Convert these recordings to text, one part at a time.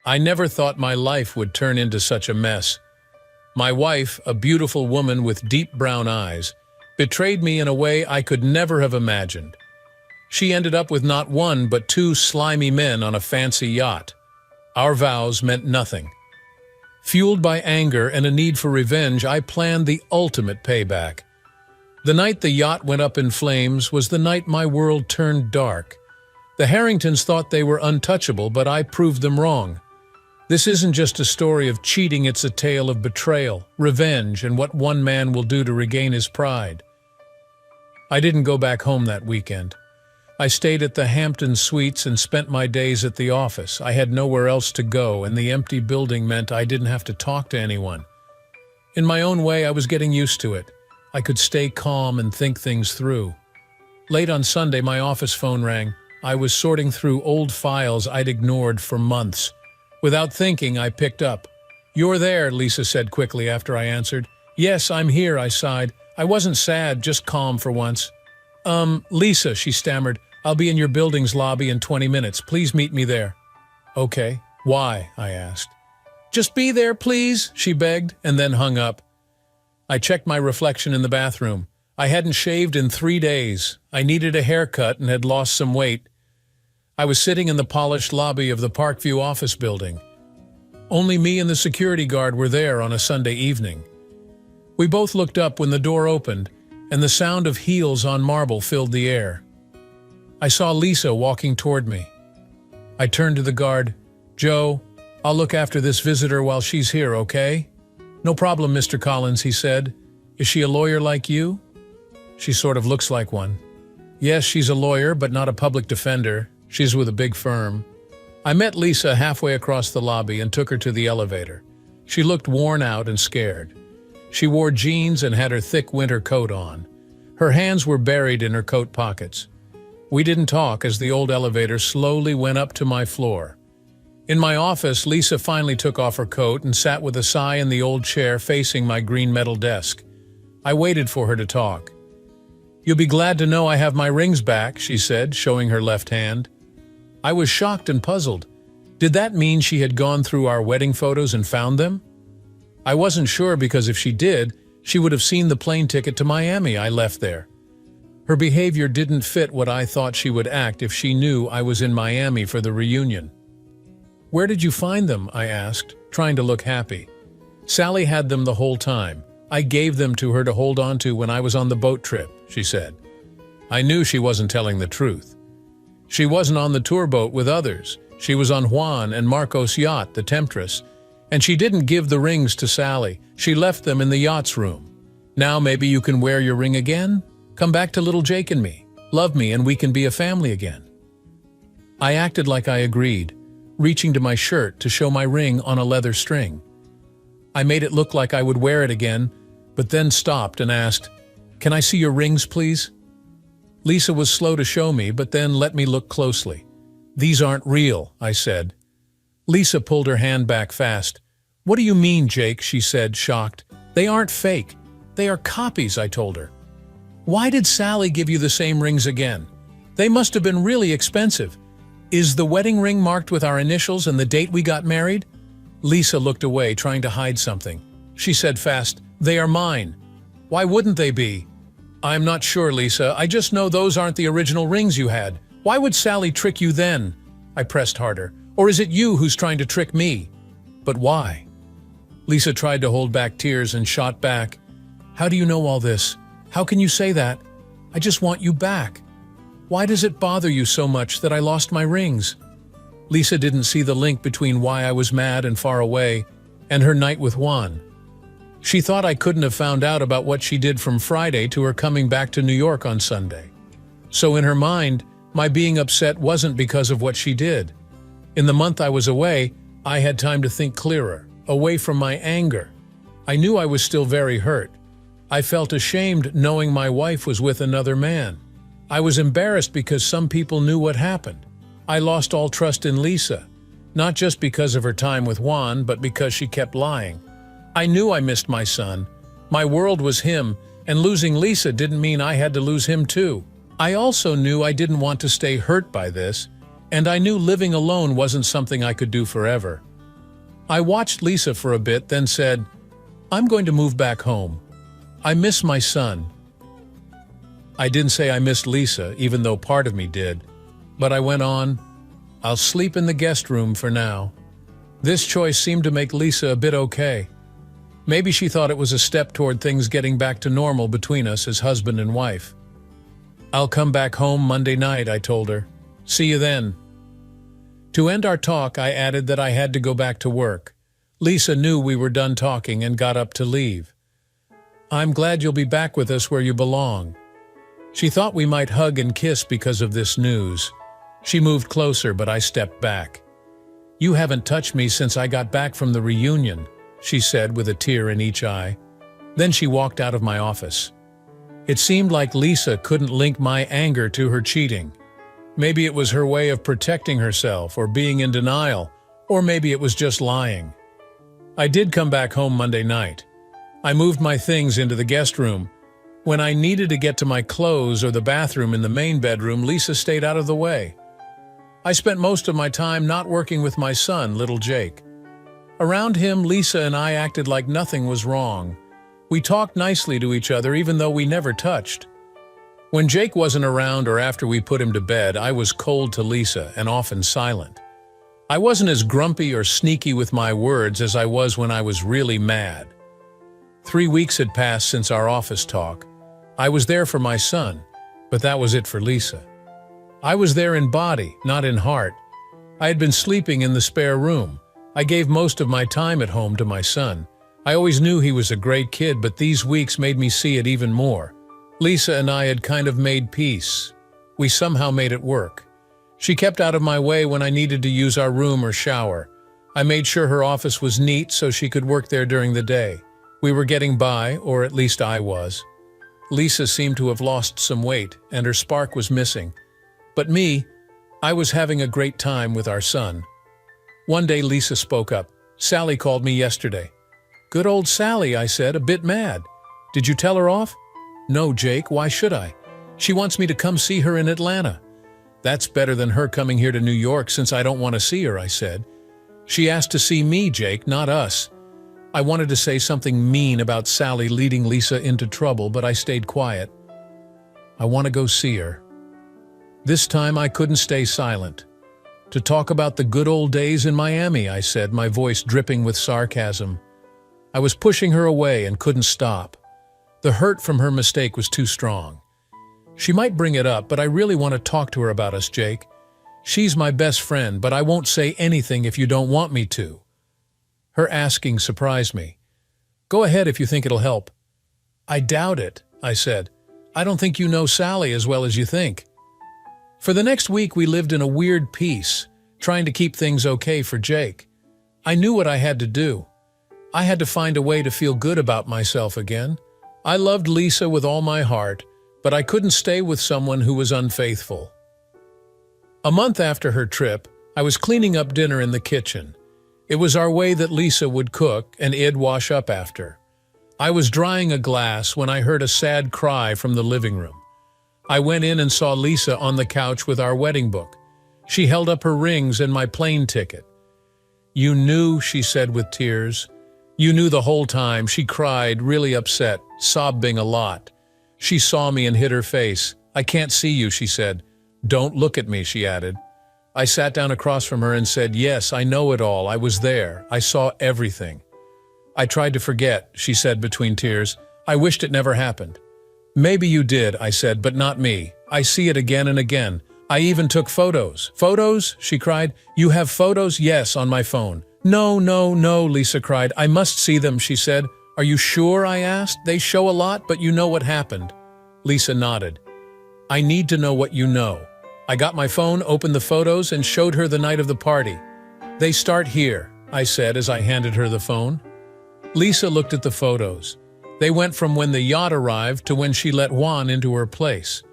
I never thought my life would turn into such a mess. My wife, a beautiful woman with deep brown eyes, betrayed me in a way I could never have imagined. She ended up with not one but two slimy men on a fancy yacht. Our vows meant nothing. Fueled by anger and a need for revenge, I planned the ultimate payback. The night the yacht went up in flames was the night my world turned dark. The Harringtons thought they were untouchable, but I proved them wrong. This isn't just a story of cheating, it's a tale of betrayal, revenge, and what one man will do to regain his pride. I didn't go back home that weekend. I stayed at the Hampton Suites and spent my days at the office. I had nowhere else to go, and the empty building meant I didn't have to talk to anyone. In my own way, I was getting used to it. I could stay calm and think things through. Late on Sunday, my office phone rang. I was sorting through old files I'd ignored for months. Without thinking, I picked up. "You're there," Lisa said quickly after I answered. "Yes, I'm here," I sighed. I wasn't sad, just calm for once. Lisa," she stammered, "I'll be in your building's lobby in 20 minutes. Please meet me there." "Okay. Why?" I asked. "Just be there, please," she begged, and then hung up. I checked my reflection in the bathroom. I hadn't shaved in 3 days. I needed a haircut and had lost some weight. I was sitting in the polished lobby of the Parkview office building. Only me and the security guard were there on a Sunday evening. We both looked up when the door opened, and the sound of heels on marble filled the air. I saw Lisa walking toward me. I turned to the guard. "Joe, I'll look after this visitor while she's here, okay?" "No problem, Mr. Collins," he said. "Is she a lawyer like you?" "She sort of looks like one." "Yes, she's a lawyer, but not a public defender. She's with a big firm." I met Lisa halfway across the lobby and took her to the elevator. She looked worn out and scared. She wore jeans and had her thick winter coat on. Her hands were buried in her coat pockets. We didn't talk as the old elevator slowly went up to my floor. In my office, Lisa finally took off her coat and sat with a sigh in the old chair facing my green metal desk. I waited for her to talk. "You'll be glad to know I have my rings back," she said, showing her left hand. I was shocked and puzzled. Did that mean she had gone through our wedding photos and found them? I wasn't sure because if she did, she would have seen the plane ticket to Miami I left there. Her behavior didn't fit what I thought she would act if she knew I was in Miami for the reunion. "Where did you find them?" I asked, trying to look happy. "Sally had them the whole time. I gave them to her to hold on to when I was on the boat trip," she said. I knew she wasn't telling the truth. She wasn't on the tour boat with others. She was on Juan and Marcos' yacht, the Temptress. And she didn't give the rings to Sally. She left them in the yacht's room. "Now maybe you can wear your ring again? Come back to little Jake and me. Love me and we can be a family again." I acted like I agreed, reaching to my shirt to show my ring on a leather string. I made it look like I would wear it again, but then stopped and asked, "Can I see your rings, please?" Lisa was slow to show me, but then let me look closely. "These aren't real," I said. Lisa pulled her hand back fast. "What do you mean, Jake?" she said, shocked. "They aren't fake. They are copies," I told her. "Why did Sally give you the same rings again? They must have been really expensive. Is the wedding ring marked with our initials and the date we got married?" Lisa looked away, trying to hide something. She said fast, "They are mine." "Why wouldn't they be?" "I'm not sure, Lisa. I just know those aren't the original rings you had. Why would Sally trick you then?" I pressed harder. "Or is it you who's trying to trick me?" "But why?" Lisa tried to hold back tears and shot back. "How do you know all this? How can you say that? I just want you back. Why does it bother you so much that I lost my rings?" Lisa didn't see the link between why I was mad and far away and her night with Juan. She thought I couldn't have found out about what she did from Friday to her coming back to New York on Sunday. So in her mind, my being upset wasn't because of what she did. In the month I was away, I had time to think clearer, away from my anger. I knew I was still very hurt. I felt ashamed knowing my wife was with another man. I was embarrassed because some people knew what happened. I lost all trust in Lisa, not just because of her time with Juan, but because she kept lying. I knew I missed my son. My world was him, and losing Lisa didn't mean I had to lose him too. I also knew I didn't want to stay hurt by this, and I knew living alone wasn't something I could do forever. I watched Lisa for a bit, then said, "I'm going to move back home. I miss my son." I didn't say I missed Lisa, even though part of me did. But I went on, "I'll sleep in the guest room for now." This choice seemed to make Lisa a bit okay. Maybe she thought it was a step toward things getting back to normal between us as husband and wife. "I'll come back home Monday night," I told her. "See you then." To end our talk, I added that I had to go back to work. Lisa knew we were done talking and got up to leave. "I'm glad you'll be back with us where you belong." She thought we might hug and kiss because of this news. She moved closer, but I stepped back. "You haven't touched me since I got back from the reunion," she said with a tear in each eye. Then she walked out of my office. It seemed like Lisa couldn't link my anger to her cheating. Maybe it was her way of protecting herself or being in denial, or maybe it was just lying. I did come back home Monday night. I moved my things into the guest room. When I needed to get to my clothes or the bathroom in the main bedroom, Lisa stayed out of the way. I spent most of my time not working with my son, little Jake. Around him, Lisa and I acted like nothing was wrong. We talked nicely to each other even though we never touched. When Jake wasn't around or after we put him to bed, I was cold to Lisa and often silent. I wasn't as grumpy or sneaky with my words as I was when I was really mad. 3 weeks had passed since our office talk. I was there for my son, but that was it for Lisa. I was there in body, not in heart. I had been sleeping in the spare room. I gave most of my time at home to my son. I always knew he was a great kid, but these weeks made me see it even more. Lisa and I had kind of made peace. We somehow made it work. She kept out of my way when I needed to use our room or shower. I made sure her office was neat so she could work there during the day. We were getting by, or at least I was. Lisa seemed to have lost some weight, and her spark was missing. But me, I was having a great time with our son. One day Lisa spoke up. "Sally called me yesterday." "Good old Sally," I said, a bit mad. "Did you tell her off?" "No, Jake, why should I? She wants me to come see her in Atlanta." "That's better than her coming here to New York since I don't want to see her," I said. "She asked to see me, Jake, not us." I wanted to say something mean about Sally leading Lisa into trouble, but I stayed quiet. "I want to go see her." This time I couldn't stay silent. "To talk about the good old days in Miami," I said, my voice dripping with sarcasm. I was pushing her away and couldn't stop. The hurt from her mistake was too strong. "She might bring it up, but I really want to talk to her about us, Jake. She's my best friend, but I won't say anything if you don't want me to." Her asking surprised me. "Go ahead if you think it'll help." "I doubt it," I said. "I don't think you know Sally as well as you think." For the next week we lived in a weird peace, trying to keep things okay for Jake. I knew what I had to do. I had to find a way to feel good about myself again. I loved Lisa with all my heart, but I couldn't stay with someone who was unfaithful. A month after her trip, I was cleaning up dinner in the kitchen. It was our way that Lisa would cook and I'd wash up after. I was drying a glass when I heard a sad cry from the living room. I went in and saw Lisa on the couch with our wedding book. She held up her rings and my plane ticket. "You knew," she said with tears. "You knew the whole time." She cried, really upset, sobbing a lot. She saw me and hid her face. "I can't see you," she said. "Don't look at me," she added. I sat down across from her and said, "Yes, I know it all. I was there. I saw everything." "I tried to forget," she said between tears. "I wished it never happened." "Maybe you did," I said, "but not me. I see it again and again. I even took photos." "Photos?" she cried. "You have photos?" "Yes, on my phone." "No, no, no," Lisa cried. "I must see them," she said. "Are you sure?" I asked. "They show a lot, but you know what happened." Lisa nodded. "I need to know what you know." I got my phone, opened the photos, and showed her the night of the party. "They start here," I said as I handed her the phone. Lisa looked at the photos. They went from when the yacht arrived to when she let Juan into her place.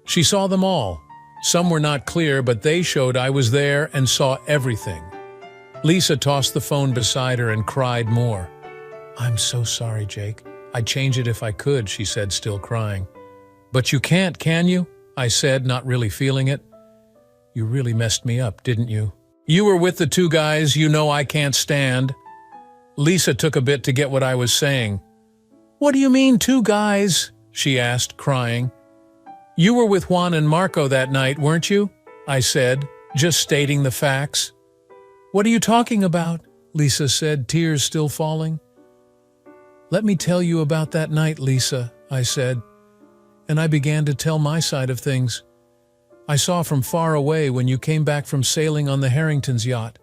She saw them all. Some were not clear, but they showed I was there and saw everything. Lisa tossed the phone beside her and cried more. "I'm so sorry, Jake. I'd change it if I could," she said, still crying. "But you can't, can you?" I said, not really feeling it. "You really messed me up, didn't you?" You were with the two guys you know I can't stand. Lisa took a bit to get what I was saying. What do you mean, two guys? She asked, crying. You were with Juan and Marco that night, weren't you? I said, just stating the facts. What are you talking about? Lisa said, tears still falling. Let me tell you about that night, Lisa, I said, and I began to tell my side of things. I saw from far away when you came back from sailing on the Harrington's yacht.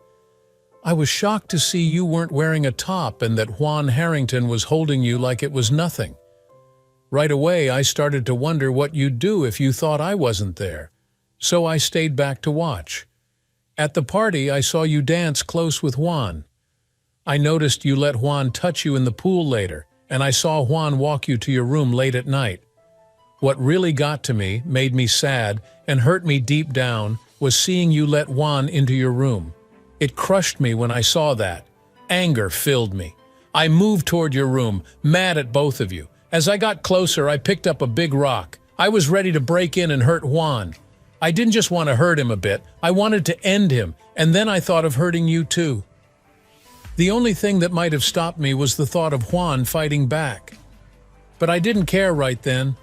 I was shocked to see you weren't wearing a top and that Juan Harrington was holding you like it was nothing. Right away, I started to wonder what you'd do if you thought I wasn't there, so I stayed back to watch. At the party, I saw you dance close with Juan. I noticed you let Juan touch you in the pool later, and I saw Juan walk you to your room late at night. What really got to me, made me sad, and hurt me deep down, was seeing you let Juan into your room. It crushed me when I saw that. Anger filled me. I moved toward your room, mad at both of you. As I got closer, I picked up a big rock. I was ready to break in and hurt Juan. I didn't just want to hurt him a bit, I wanted to end him, and then I thought of hurting you too. The only thing that might have stopped me was the thought of Juan fighting back. But I didn't care right then.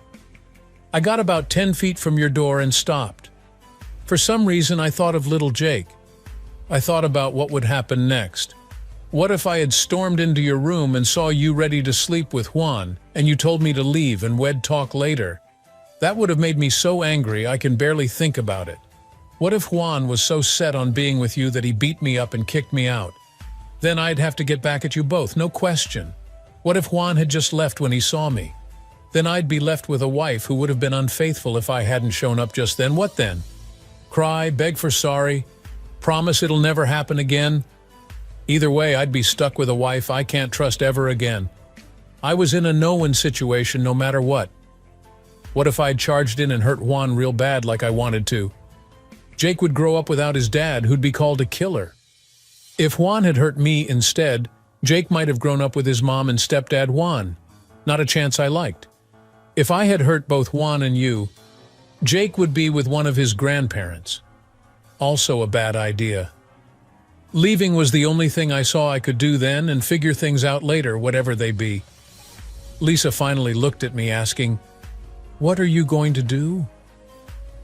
I got about 10 feet from your door and stopped. For some reason, I thought of little Jake. I thought about what would happen next. What if I had stormed into your room and saw you ready to sleep with Juan, and you told me to leave and we'd talk later? That would have made me so angry I can barely think about it. What if Juan was so set on being with you that he beat me up and kicked me out? Then I'd have to get back at you both, no question. What if Juan had just left when he saw me? Then I'd be left with a wife who would have been unfaithful if I hadn't shown up just then. What then? Cry, beg for sorry, promise it'll never happen again? Either way, I'd be stuck with a wife I can't trust ever again. I was in a no-win situation no matter what. What if I'd charged in and hurt Juan real bad like I wanted to? Jake would grow up without his dad, who'd be called a killer. If Juan had hurt me instead, Jake might have grown up with his mom and stepdad Juan. Not a chance I liked. If I had hurt both Juan and you, Jake would be with one of his grandparents. Also a bad idea. Leaving was the only thing I saw I could do then and figure things out later, whatever they be. Lisa finally looked at me asking, "What are you going to do?"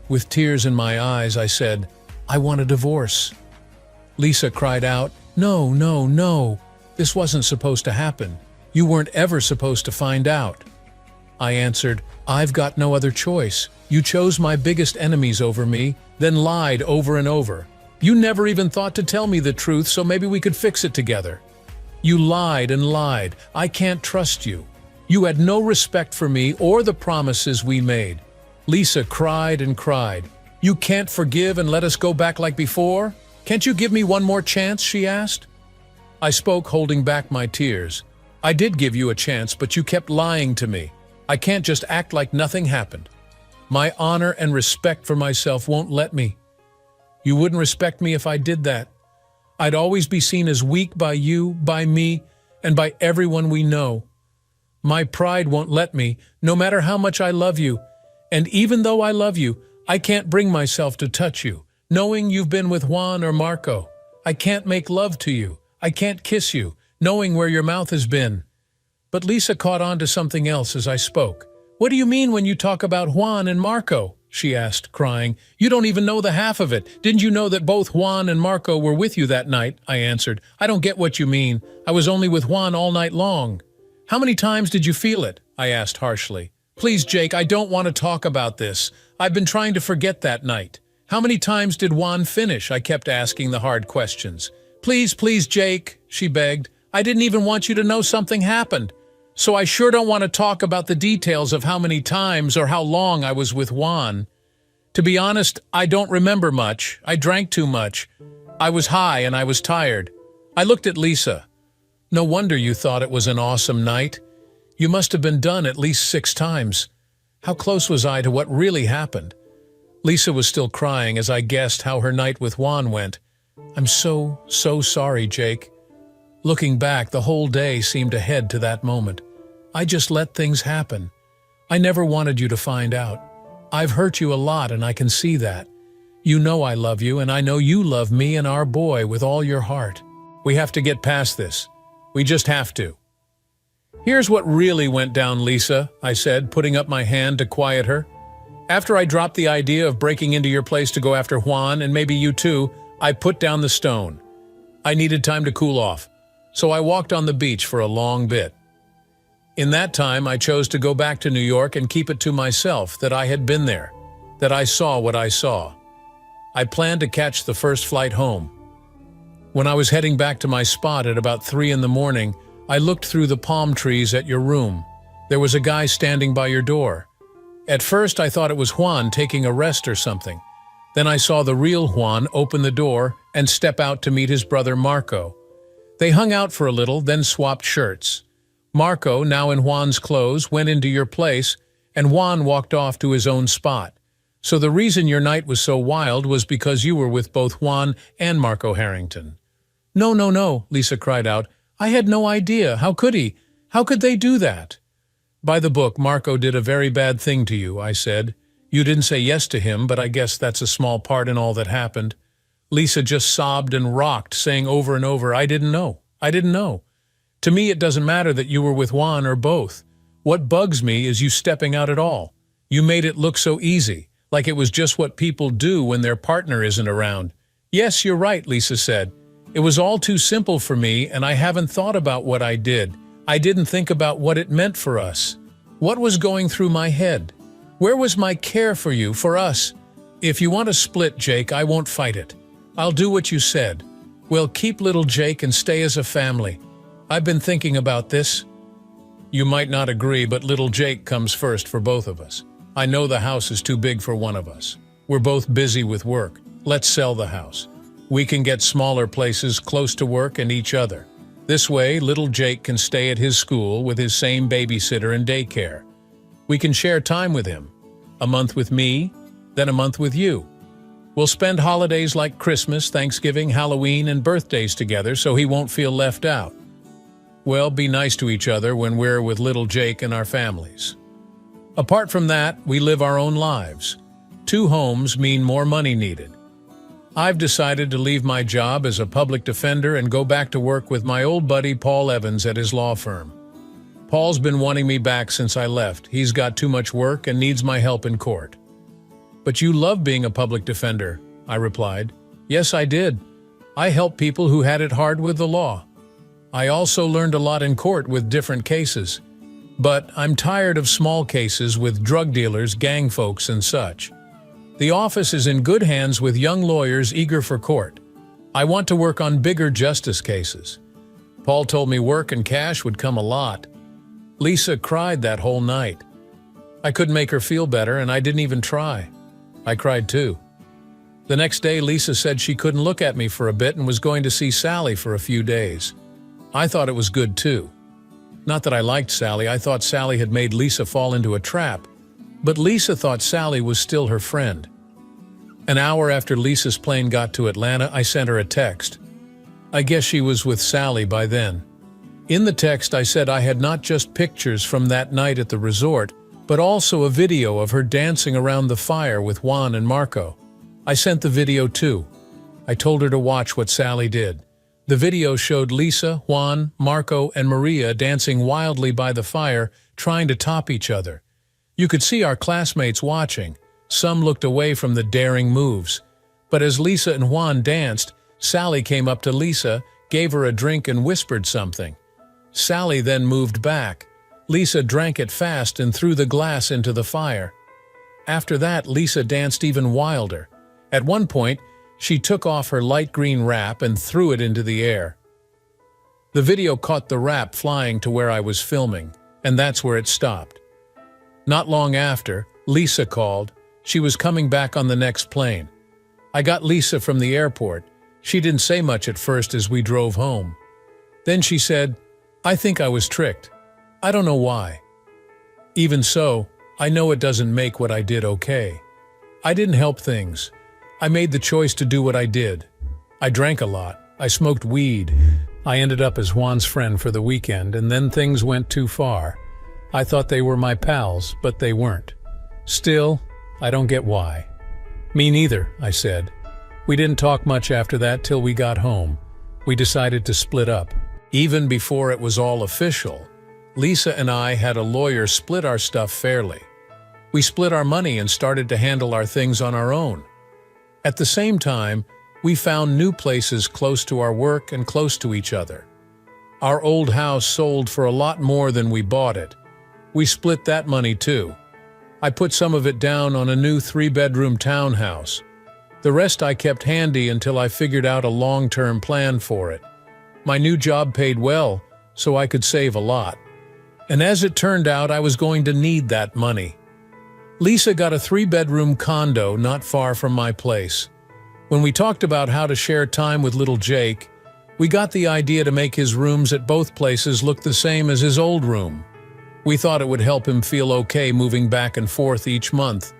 With tears in my eyes, I said, "I want a divorce." Lisa cried out, "No, no, no. This wasn't supposed to happen. You weren't ever supposed to find out." I answered, "I've got no other choice. You chose my biggest enemies over me, then lied over and over. You never even thought to tell me the truth, so maybe we could fix it together. You lied and lied. I can't trust you. You had no respect for me or the promises we made." Lisa cried and cried. "You can't forgive and let us go back like before? Can't you give me one more chance?" she asked. I spoke, holding back my tears. "I did give you a chance, but you kept lying to me. I can't just act like nothing happened. My honor and respect for myself won't let me. You wouldn't respect me if I did that. I'd always be seen as weak by you, by me, and by everyone we know. My pride won't let me, no matter how much I love you. And even though I love you, I can't bring myself to touch you, knowing you've been with Juan or Marco. I can't make love to you. I can't kiss you, knowing where your mouth has been." But Lisa caught on to something else as I spoke. "What do you mean when you talk about Juan and Marco?" she asked, crying. "You don't even know the half of it. Didn't you know that both Juan and Marco were with you that night?" I answered. "I don't get what you mean. I was only with Juan all night long." "How many times did you feel it?" I asked harshly. "Please, Jake, I don't want to talk about this. I've been trying to forget that night." "How many times did Juan finish?" I kept asking the hard questions. "Please, please, Jake," she begged. "I didn't even want you to know something happened. So I sure don't want to talk about the details of how many times or how long I was with Juan. To be honest, I don't remember much. I drank too much. I was high and I was tired." I looked at Lisa. "No wonder you thought it was an awesome night. You must have been done at least 6 times. How close was I to what really happened?" Lisa was still crying as I guessed how her night with Juan went. "I'm so sorry, Jake." Looking back, the whole day seemed to head to that moment. I just let things happen. I never wanted you to find out. I've hurt you a lot and I can see that. You know I love you, and I know you love me and our boy with all your heart. We have to get past this. We just have to." "Here's what really went down, Lisa," I said, putting up my hand to quiet her. "After I dropped the idea of breaking into your place to go after Juan, and maybe you too, I put down the stone. I needed time to cool off, so I walked on the beach for a long bit. In that time, I chose to go back to New York and keep it to myself that I had been there, that I saw what I saw. I planned to catch the first flight home. When I was heading back to my spot at about 3 in the morning, I looked through the palm trees at your room. There was a guy standing by your door. At first, I thought it was Juan taking a rest or something. Then I saw the real Juan open the door and step out to meet his brother Marco. They hung out for a little, then swapped shirts. Marco, now in Juan's clothes, went into your place, and Juan walked off to his own spot. So the reason your night was so wild was because you were with both Juan and Marco Harrington." "No, no, no," Lisa cried out. "I had no idea. How could he? How could they do that?" "By the book, Marco did a very bad thing to you," I said. "You didn't say yes to him, but I guess that's a small part in all that happened." Lisa just sobbed and rocked, saying over and over, "I didn't know. I didn't know. To me, it doesn't matter that you were with Juan or both. What bugs me is you stepping out at all. You made it look so easy, like it was just what people do when their partner isn't around." "Yes, you're right," Lisa said. "It was all too simple for me, and I haven't thought about what I did. I didn't think about what it meant for us. What was going through my head? Where was my care for you, for us? If you want to split, Jake, I won't fight it. I'll do what you said. We'll keep little Jake and stay as a family. I've been thinking about this. You might not agree, but little Jake comes first for both of us. I know the house is too big for one of us. We're both busy with work. Let's sell the house. We can get smaller places close to work and each other. This way, little Jake can stay at his school with his same babysitter and daycare. We can share time with him. A month with me, then a month with you. We'll spend holidays like Christmas, Thanksgiving, Halloween, and birthdays together so he won't feel left out. Well, be nice to each other when we're with little Jake and our families. Apart from that, we live our own lives. 2 homes mean more money needed. I've decided to leave my job as a public defender and go back to work with my old buddy Paul Evans at his law firm. Paul's been wanting me back since I left. He's got too much work and needs my help in court." "But you love being a public defender," I replied. "Yes, I did. I helped people who had it hard with the law. I also learned a lot in court with different cases. But I'm tired of small cases with drug dealers, gang folks, and such. The office is in good hands with young lawyers eager for court. I want to work on bigger justice cases." Paul told me work and cash would come a lot. Lisa cried that whole night. I couldn't make her feel better, and I didn't even try. I cried too. The next day, Lisa said she couldn't look at me for a bit and was going to see Sally for a few days. I thought it was good too. Not that I liked Sally, I thought Sally had made Lisa fall into a trap, but Lisa thought Sally was still her friend. An hour after Lisa's plane got to Atlanta, I sent her a text. I guess she was with Sally by then. In the text, I said I had not just pictures from that night at the resort, but also a video of her dancing around the fire with Juan and Marco. I sent the video too. I told her to watch what Sally did. The video showed Lisa, Juan, Marco, and Maria dancing wildly by the fire, trying to top each other. You could see our classmates watching. Some looked away from the daring moves. But as Lisa and Juan danced, Sally came up to Lisa, gave her a drink and whispered something. Sally then moved back. Lisa drank it fast and threw the glass into the fire. After that, Lisa danced even wilder. At one point, she took off her light green wrap and threw it into the air. The video caught the wrap flying to where I was filming, and that's where it stopped. Not long after, Lisa called. She was coming back on the next plane. I got Lisa from the airport. She didn't say much at first as we drove home. Then she said, "I think I was tricked. I don't know why. Even so, I know it doesn't make what I did okay. I didn't help things. I made the choice to do what I did. I drank a lot. I smoked weed. I ended up as Juan's friend for the weekend, and then things went too far. I thought they were my pals, but they weren't. Still, I don't get why. Me neither, I said. We didn't talk much after that till we got home. We decided to split up. Even before it was all official, Lisa and I had a lawyer split our stuff fairly. We split our money and started to handle our things on our own. At the same time, we found new places close to our work and close to each other. Our old house sold for a lot more than we bought it. We split that money too. I put some of it down on a new 3-bedroom townhouse. The rest I kept handy until I figured out a long-term plan for it. My new job paid well, so I could save a lot. And as it turned out, I was going to need that money. Lisa got a 3-bedroom condo not far from my place. When we talked about how to share time with little Jake, we got the idea to make his rooms at both places look the same as his old room. We thought it would help him feel okay moving back and forth each month.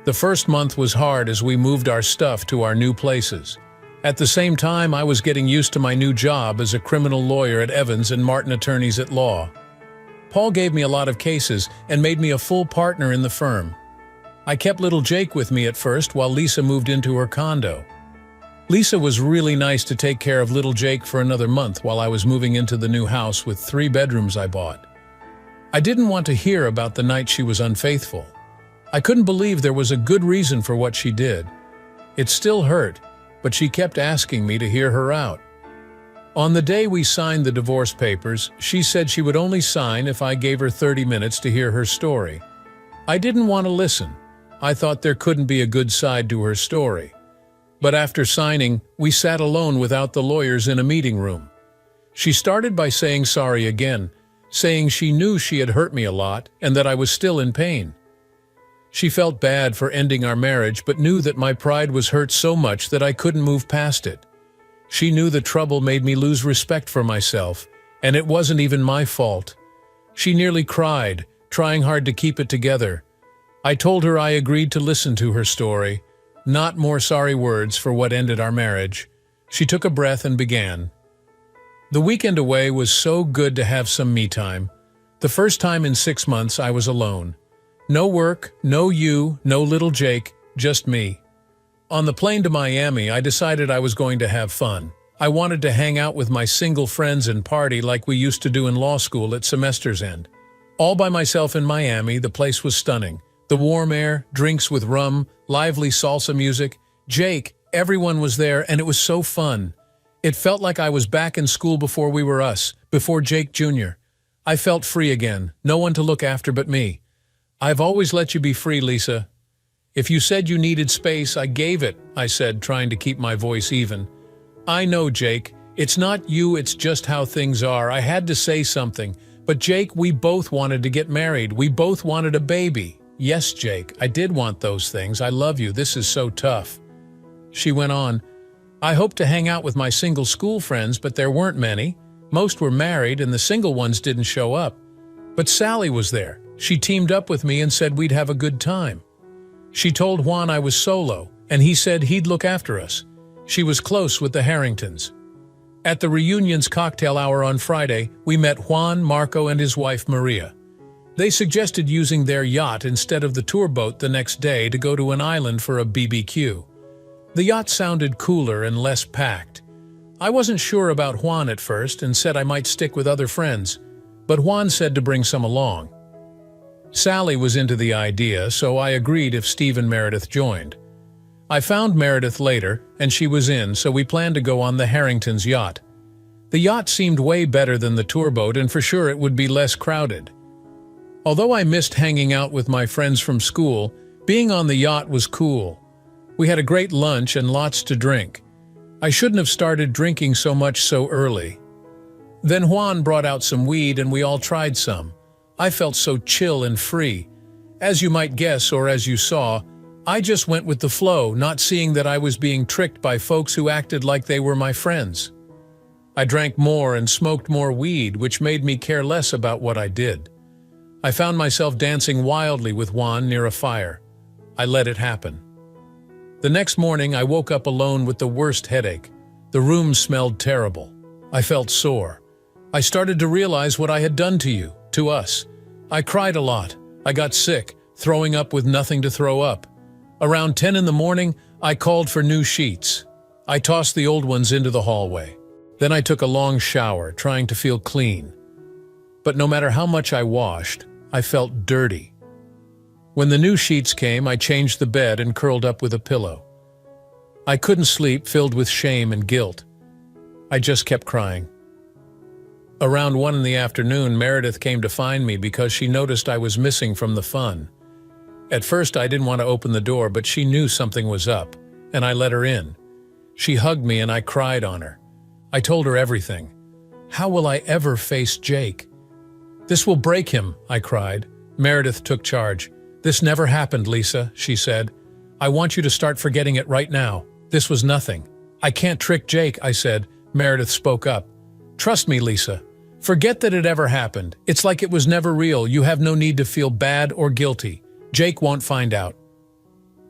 The first month was hard as we moved our stuff to our new places. At the same time, I was getting used to my new job as a criminal lawyer at Evans and Martin Attorneys at Law. Paul gave me a lot of cases and made me a full partner in the firm. I kept little Jake with me at first while Lisa moved into her condo. Lisa was really nice to take care of little Jake for another month while I was moving into the new house with 3 bedrooms I bought. I didn't want to hear about the night she was unfaithful. I couldn't believe there was a good reason for what she did. It still hurt, but she kept asking me to hear her out. On the day we signed the divorce papers, she said she would only sign if I gave her 30 minutes to hear her story. I didn't want to listen. I thought there couldn't be a good side to her story. But after signing, we sat alone without the lawyers in a meeting room. She started by saying sorry again, saying she knew she had hurt me a lot and that I was still in pain. She felt bad for ending our marriage but knew that my pride was hurt so much that I couldn't move past it. She knew the trouble made me lose respect for myself, and it wasn't even my fault. She nearly cried, trying hard to keep it together. I told her I agreed to listen to her story. Not more sorry words for what ended our marriage. She took a breath and began. The weekend away was so good to have some me time. The first time in 6 months I was alone. No work, no you, no little Jake, just me. On the plane to Miami, I decided I was going to have fun. I wanted to hang out with my single friends and party like we used to do in law school at semester's end. All by myself in Miami, the place was stunning. The warm air, drinks with rum, lively salsa music. Jake, everyone was there, and it was so fun. It felt like I was back in school before we were us, before Jake Jr. I felt free again, no one to look after but me. I've always let you be free, Lisa. If you said you needed space, I gave it, I said, trying to keep my voice even. I know, Jake. It's not you, it's just how things are. I had to say something. But Jake, we both wanted to get married. We both wanted a baby. Yes, Jake, I did want those things. I love you. This is so tough. She went on. I hoped to hang out with my single school friends, but there weren't many. Most were married, and the single ones didn't show up. But Sally was there. She teamed up with me and said we'd have a good time. She told Juan I was solo, and he said he'd look after us. She was close with the Harringtons. At the reunion's cocktail hour on Friday, we met Juan, Marco, and his wife Maria. They suggested using their yacht instead of the tour boat the next day to go to an island for a BBQ. The yacht sounded cooler and less packed. I wasn't sure about Juan at first and said I might stick with other friends, but Juan said to bring some along. Sally was into the idea, so I agreed if Steve and Meredith joined. I found Meredith later, and she was in, so we planned to go on the Harringtons' yacht. The yacht seemed way better than the tour boat, and for sure it would be less crowded. Although I missed hanging out with my friends from school, being on the yacht was cool. We had a great lunch and lots to drink. I shouldn't have started drinking so much so early. Then Juan brought out some weed and we all tried some. I felt so chill and free. As you might guess, or as you saw, I just went with the flow, not seeing that I was being tricked by folks who acted like they were my friends. I drank more and smoked more weed, which made me care less about what I did. I found myself dancing wildly with Juan near a fire. I let it happen. The next morning, I woke up alone with the worst headache. The room smelled terrible. I felt sore. I started to realize what I had done to you, to us. I cried a lot. I got sick, throwing up with nothing to throw up. Around 10 in the morning, I called for new sheets. I tossed the old ones into the hallway. Then I took a long shower, trying to feel clean. But no matter how much I washed, I felt dirty. When the new sheets came, I changed the bed and curled up with a pillow. I couldn't sleep, filled with shame and guilt. I just kept crying. Around 1 in the afternoon, Meredith came to find me because she noticed I was missing from the fun. At first, I didn't want to open the door, but she knew something was up, and I let her in. She hugged me and I cried on her. I told her everything. How will I ever face Jake? This will break him, I cried. Meredith took charge. This never happened, Lisa, she said. I want you to start forgetting it right now. This was nothing. I can't trick Jake, I said. Meredith spoke up. Trust me, Lisa. Forget that it ever happened. It's like it was never real. You have no need to feel bad or guilty. Jake won't find out.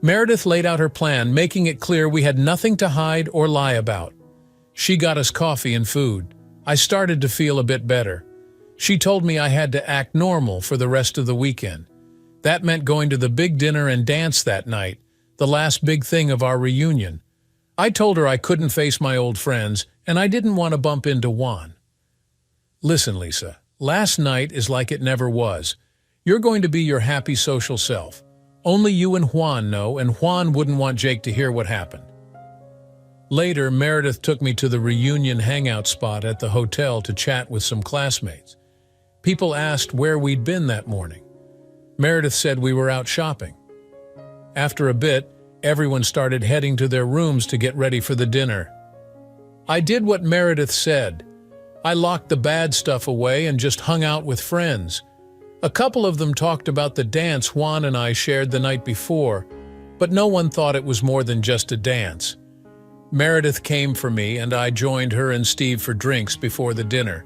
Meredith laid out her plan, making it clear we had nothing to hide or lie about. She got us coffee and food. I started to feel a bit better. She told me I had to act normal for the rest of the weekend. That meant going to the big dinner and dance that night, the last big thing of our reunion. I told her I couldn't face my old friends, and I didn't want to bump into Juan. Listen, Lisa, last night is like it never was. You're going to be your happy social self. Only you and Juan know, and Juan wouldn't want Jake to hear what happened. Later, Meredith took me to the reunion hangout spot at the hotel to chat with some classmates. People asked where we'd been that morning. Meredith said we were out shopping. After a bit, everyone started heading to their rooms to get ready for the dinner. I did what Meredith said. I locked the bad stuff away and just hung out with friends. A couple of them talked about the dance Juan and I shared the night before, but no one thought it was more than just a dance. Meredith came for me and I joined her and Steve for drinks before the dinner.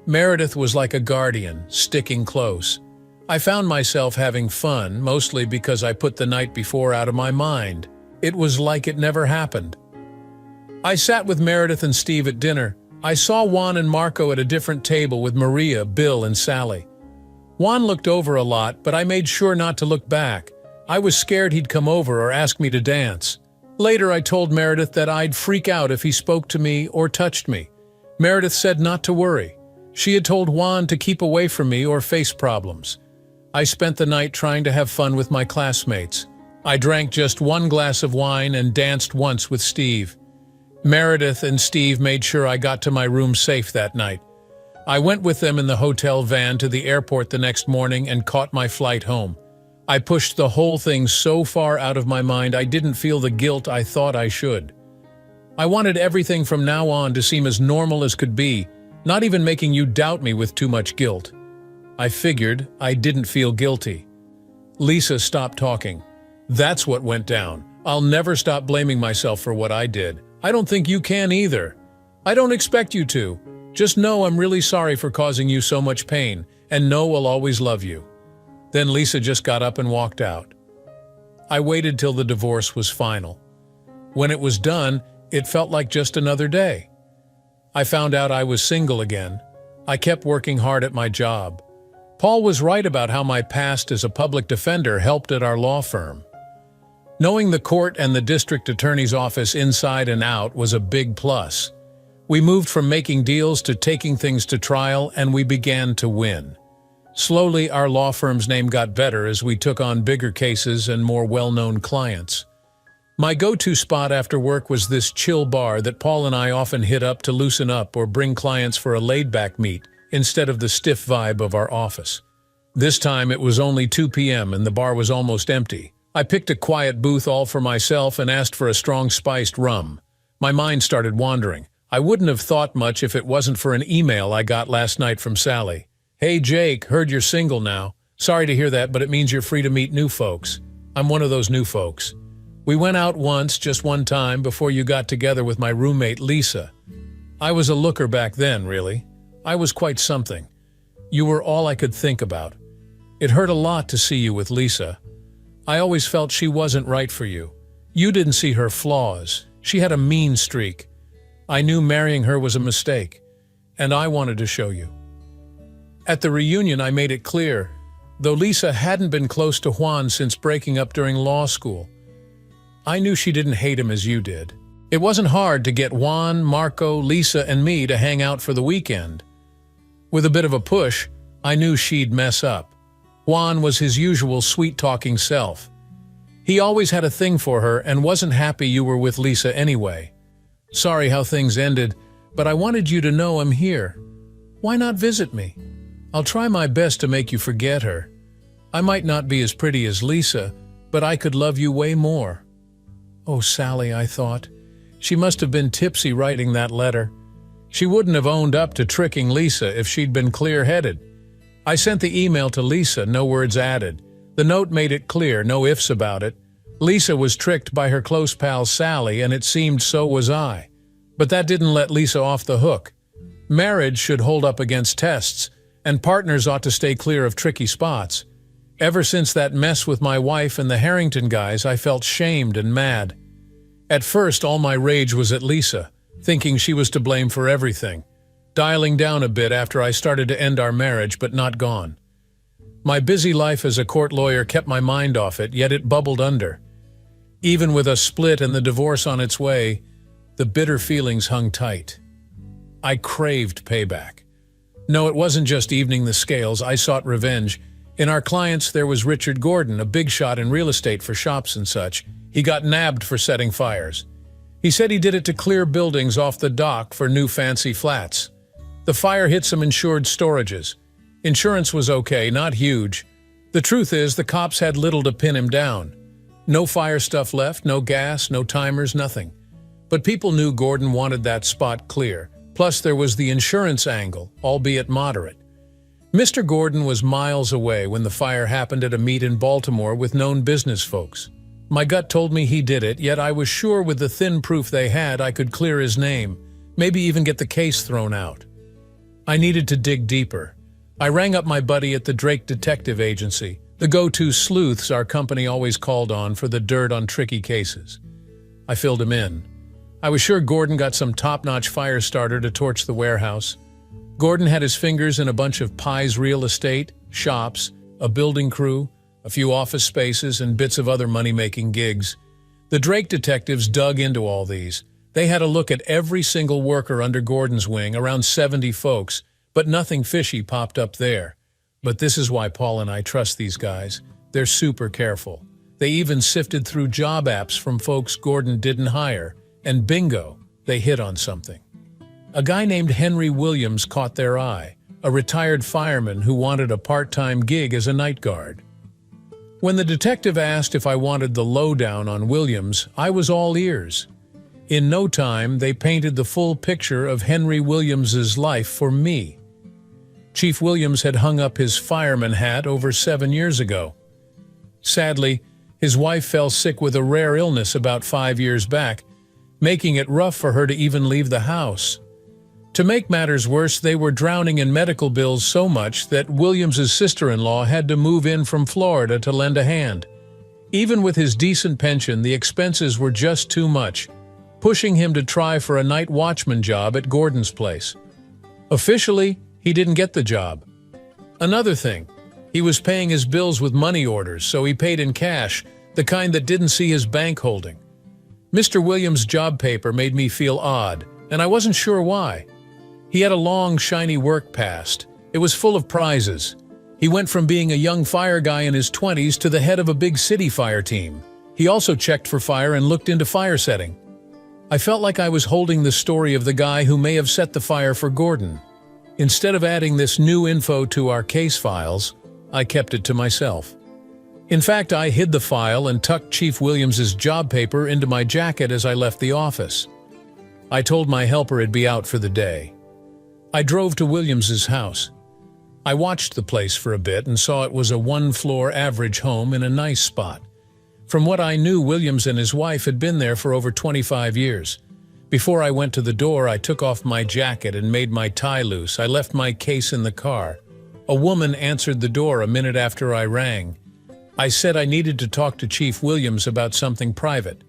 Meredith was like a guardian, sticking close. I found myself having fun, mostly because I put the night before out of my mind. It was like it never happened. I sat with Meredith and Steve at dinner. I saw Juan and Marco at a different table with Maria, Bill, and Sally. Juan looked over a lot, but I made sure not to look back. I was scared he'd come over or ask me to dance. Later, I told Meredith that I'd freak out if he spoke to me or touched me. Meredith said not to worry. She had told Juan to keep away from me or face problems. I spent the night trying to have fun with my classmates. I drank just 1 glass of wine and danced once with Steve. Meredith and Steve made sure I got to my room safe that night. I went with them in the hotel van to the airport the next morning and caught my flight home. I pushed the whole thing so far out of my mind I didn't feel the guilt I thought I should. I wanted everything from now on to seem as normal as could be, not even making you doubt me with too much guilt. I figured I didn't feel guilty. Lisa stopped talking. That's what went down. I'll never stop blaming myself for what I did. I don't think you can either. I don't expect you to. Just know I'm really sorry for causing you so much pain, and know I'll always love you. Then Lisa just got up and walked out. I waited till the divorce was final. When it was done, it felt like just another day. I found out I was single again. I kept working hard at my job. Paul was right about how my past as a public defender helped at our law firm. Knowing the court and the district attorney's office inside and out was a big plus. We moved from making deals to taking things to trial, and we began to win. Slowly, our law firm's name got better as we took on bigger cases and more well-known clients. My go-to spot after work was this chill bar that Paul and I often hit up to loosen up or bring clients for a laid-back meet, instead of the stiff vibe of our office. This time it was only 2 p.m. and the bar was almost empty. I picked a quiet booth all for myself and asked for a strong spiced rum. My mind started wandering. I wouldn't have thought much if it wasn't for an email I got last night from Sally. Hey Jake, heard you're single now. Sorry to hear that, but it means you're free to meet new folks. I'm one of those new folks. We went out once, just one time, before you got together with my roommate Lisa. I was a looker back then, really. I was quite something. You were all I could think about. It hurt a lot to see you with Lisa. I always felt she wasn't right for you. You didn't see her flaws. She had a mean streak. I knew marrying her was a mistake, and I wanted to show you. At the reunion, I made it clear. Though Lisa hadn't been close to Juan since breaking up during law school, I knew she didn't hate him as you did. It wasn't hard to get Juan, Marco, Lisa, and me to hang out for the weekend. With a bit of a push, I knew she'd mess up. Juan was his usual sweet-talking self. He always had a thing for her and wasn't happy you were with Lisa anyway. Sorry how things ended, but I wanted you to know I'm here. Why not visit me? I'll try my best to make you forget her. I might not be as pretty as Lisa, but I could love you way more. Oh, Sally, I thought. She must have been tipsy writing that letter. She wouldn't have owned up to tricking Lisa if she'd been clear-headed. I sent the email to Lisa, no words added. The note made it clear, no ifs about it. Lisa was tricked by her close pal Sally, and it seemed so was I. But that didn't let Lisa off the hook. Marriage should hold up against tests, and partners ought to stay clear of tricky spots. Ever since that mess with my wife and the Harrington guys, I felt shamed and mad. At first, all my rage was at Lisa, thinking she was to blame for everything, dialing down a bit after I started to end our marriage, but not gone. My busy life as a court lawyer kept my mind off it, yet it bubbled under. Even with a split and the divorce on its way, the bitter feelings hung tight. I craved payback. No, it wasn't just evening the scales, I sought revenge. In our clients, there was Richard Gordon, a big shot in real estate for shops and such. He got nabbed for setting fires. He said he did it to clear buildings off the dock for new fancy flats. The fire hit some insured storages. Insurance was okay, not huge. The truth is, the cops had little to pin him down. No fire stuff left, no gas, no timers, nothing. But people knew Gordon wanted that spot clear. Plus, there was the insurance angle, albeit moderate. Mr. Gordon was miles away when the fire happened at a meet in Baltimore with known business folks. My gut told me he did it, yet I was sure with the thin proof they had I could clear his name, maybe even get the case thrown out. I needed to dig deeper. I rang up my buddy at the Drake Detective Agency, the go-to sleuths our company always called on for the dirt on tricky cases. I filled him in. I was sure Gordon got some top-notch fire starter to torch the warehouse. Gordon had his fingers in a bunch of Pye's real estate, shops, a building crew, a few office spaces, and bits of other money-making gigs. The Drake detectives dug into all these. They had a look at every single worker under Gordon's wing, around 70 folks, but nothing fishy popped up there. But this is why Paul and I trust these guys. They're super careful. They even sifted through job apps from folks Gordon didn't hire, and bingo, they hit on something. A guy named Henry Williams caught their eye, a retired fireman who wanted a part-time gig as a night guard. When the detective asked if I wanted the lowdown on Williams, I was all ears. In no time, they painted the full picture of Henry Williams's life for me. Chief Williams had hung up his fireman hat over 7 years ago. Sadly, his wife fell sick with a rare illness about 5 years back, making it rough for her to even leave the house. To make matters worse, they were drowning in medical bills so much that Williams's sister-in-law had to move in from Florida to lend a hand. Even with his decent pension, the expenses were just too much, pushing him to try for a night watchman job at Gordon's place. Officially, he didn't get the job. Another thing, he was paying his bills with money orders, so he paid in cash, the kind that didn't see his bank holding. Mr. Williams' job paper made me feel odd, and I wasn't sure why. He had a long, shiny work past. It was full of prizes. He went from being a young fire guy in his 20s to the head of a big city fire team. He also checked for fire and looked into fire setting. I felt like I was holding the story of the guy who may have set the fire for Gordon. Instead of adding this new info to our case files, I kept it to myself. In fact, I hid the file and tucked Chief Williams's job paper into my jacket as I left the office. I told my helper it'd be out for the day. I drove to Williams's house. I watched the place for a bit and saw it was a one-floor average home in a nice spot. From what I knew, Williams and his wife had been there for over 25 years. Before I went to the door, I took off my jacket and made my tie loose. I left my case in the car. A woman answered the door a minute after I rang. I said I needed to talk to Chief Williams about something private.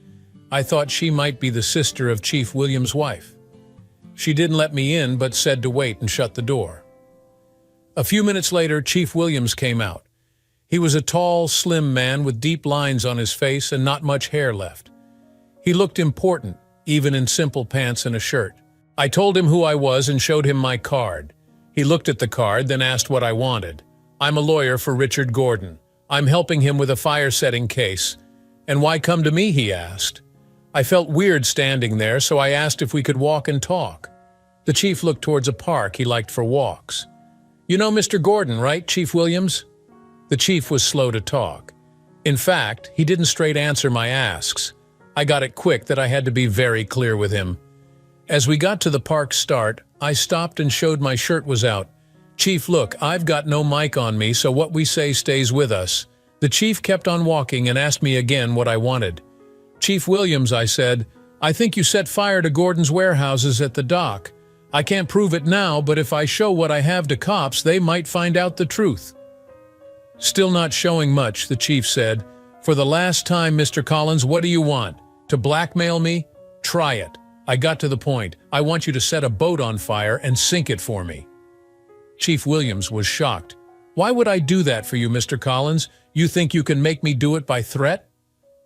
I thought she might be the sister of Chief Williams' wife. She didn't let me in, but said to wait and shut the door. A few minutes later, Chief Williams came out. He was a tall, slim man with deep lines on his face and not much hair left. He looked important, even in simple pants and a shirt. I told him who I was and showed him my card. He looked at the card, then asked what I wanted. I'm a lawyer for Richard Gordon. I'm helping him with a fire-setting case. And why come to me, he asked. I felt weird standing there, so I asked if we could walk and talk. The chief looked towards a park he liked for walks. You know Mr. Gordon, right, Chief Williams? The chief was slow to talk. In fact, he didn't straight answer my asks. I got it quick that I had to be very clear with him. As we got to the park's start, I stopped and showed my shirt was out. Chief, look, I've got no mic on me, so what we say stays with us. The chief kept on walking and asked me again what I wanted. Chief Williams, I said, I think you set fire to Gordon's warehouses at the dock. I can't prove it now, but if I show what I have to cops, they might find out the truth. Still not showing much, the chief said. For the last time, Mr. Collins, what do you want? To blackmail me? Try it. I got to the point. I want you to set a boat on fire and sink it for me. Chief Williams was shocked. Why would I do that for you, Mr. Collins? You think you can make me do it by threat?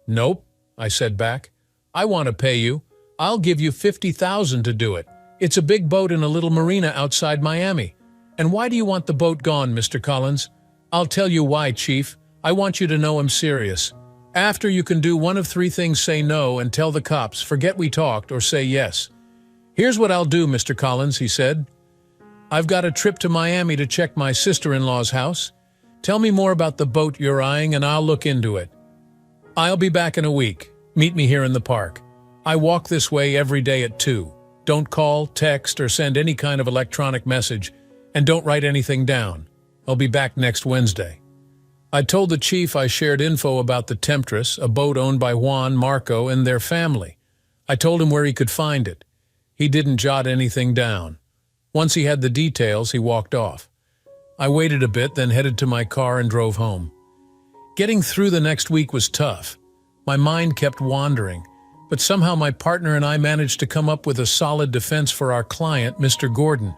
Nope, I said back. I want to pay you. I'll give you $50,000 to do it. It's a big boat in a little marina outside Miami. And why do you want the boat gone, Mr. Collins? I'll tell you why, Chief. I want you to know I'm serious. After you can do one of three things: say no and tell the cops, forget we talked, or say yes. Here's what I'll do, Mr. Collins, he said. I've got a trip to Miami to check my sister-in-law's house. Tell me more about the boat you're eyeing and I'll look into it. I'll be back in a week. Meet me here in the park. I walk this way every day at 2. Don't call, text, or send any kind of electronic message, and don't write anything down. I'll be back next Wednesday. I told the chief I shared info about the Temptress, a boat owned by Juan, Marco, and their family. I told him where he could find it. He didn't jot anything down. Once he had the details, he walked off. I waited a bit, then headed to my car and drove home. Getting through the next week was tough. My mind kept wandering, but somehow my partner and I managed to come up with a solid defense for our client, Mr. Gordon.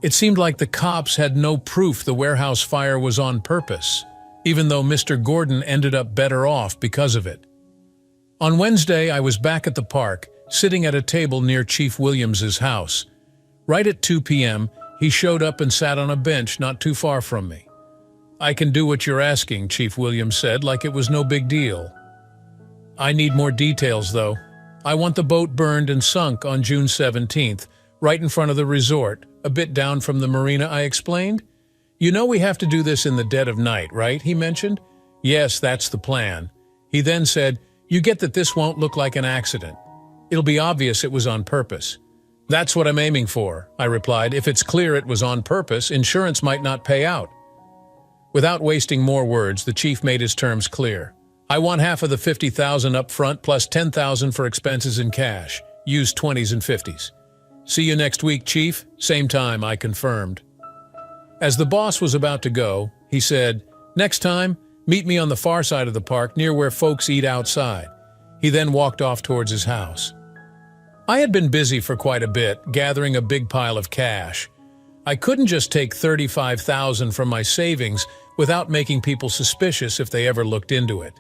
It seemed like the cops had no proof the warehouse fire was on purpose, even though Mr. Gordon ended up better off because of it. On Wednesday, I was back at the park, sitting at a table near Chief Williams's house. Right at 2 p.m., he showed up and sat on a bench not too far from me. I can do what you're asking, Chief Williams said, like it was no big deal. I need more details, though. I want the boat burned and sunk on June 17th, right in front of the resort, a bit down from the marina, I explained. You know we have to do this in the dead of night, right? He mentioned. Yes, that's the plan. He then said, you get that this won't look like an accident. It'll be obvious it was on purpose. That's what I'm aiming for, I replied. If it's clear it was on purpose, insurance might not pay out. Without wasting more words, the chief made his terms clear. I want half of the $50,000 up front plus $10,000 for expenses in cash. Use 20s and 50s. See you next week, Chief. Same time, I confirmed. As the boss was about to go, he said, next time, meet me on the far side of the park near where folks eat outside. He then walked off towards his house. I had been busy for quite a bit, gathering a big pile of cash. I couldn't just take $35,000 from my savings without making people suspicious if they ever looked into it.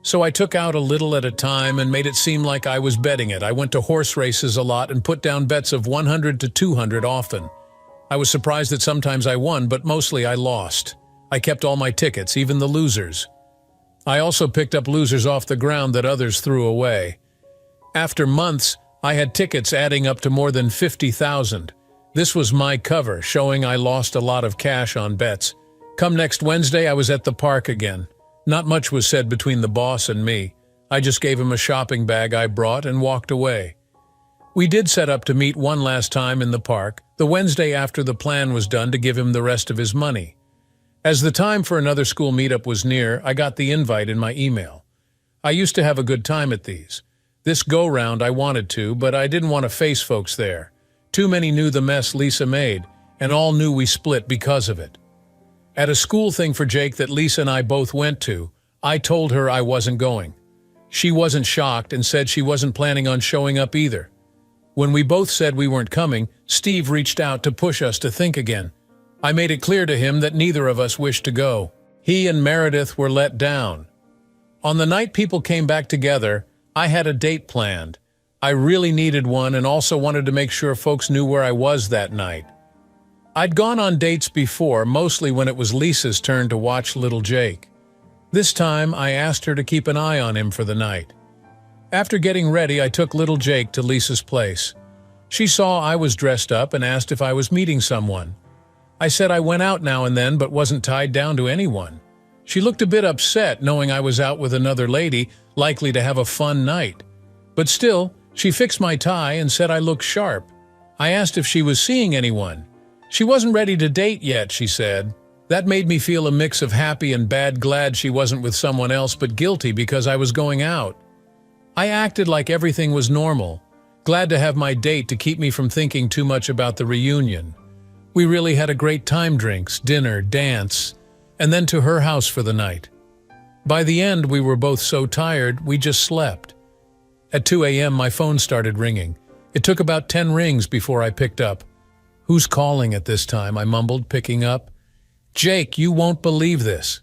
So I took out a little at a time and made it seem like I was betting it. I went to horse races a lot and put down bets of 100 to 200 often. I was surprised that sometimes I won, but mostly I lost. I kept all my tickets, even the losers. I also picked up losers off the ground that others threw away. After months, I had tickets adding up to more than $50,000. This was my cover, showing I lost a lot of cash on bets. Come next Wednesday, I was at the park again. Not much was said between the boss and me. I just gave him a shopping bag I brought and walked away. We did set up to meet one last time in the park, the Wednesday after the plan was done, to give him the rest of his money. As the time for another school meetup was near, I got the invite in my email. I used to have a good time at these. This go-round I wanted to, but I didn't want to face folks there. Too many knew the mess Lisa made, and all knew we split because of it. At a school thing for Jake that Lisa and I both went to, I told her I wasn't going. She wasn't shocked and said she wasn't planning on showing up either. When we both said we weren't coming, Steve reached out to push us to think again. I made it clear to him that neither of us wished to go. He and Meredith were let down. On the night people came back together, I had a date planned. I really needed one and also wanted to make sure folks knew where I was that night. I'd gone on dates before, mostly when it was Lisa's turn to watch little Jake. This time, I asked her to keep an eye on him for the night. After getting ready, I took little Jake to Lisa's place. She saw I was dressed up and asked if I was meeting someone. I said I went out now and then but wasn't tied down to anyone. She looked a bit upset knowing I was out with another lady, likely to have a fun night. But still, she fixed my tie and said I looked sharp. I asked if she was seeing anyone. She wasn't ready to date yet, she said. That made me feel a mix of happy and bad, glad she wasn't with someone else, but guilty because I was going out. I acted like everything was normal, glad to have my date to keep me from thinking too much about the reunion. We really had a great time, drinks, dinner, dance, and then to her house for the night. By the end, we were both so tired, we just slept. At 2 a.m., my phone started ringing. It took about 10 rings before I picked up. "Who's calling at this time?" I mumbled, picking up. "Jake, you won't believe this."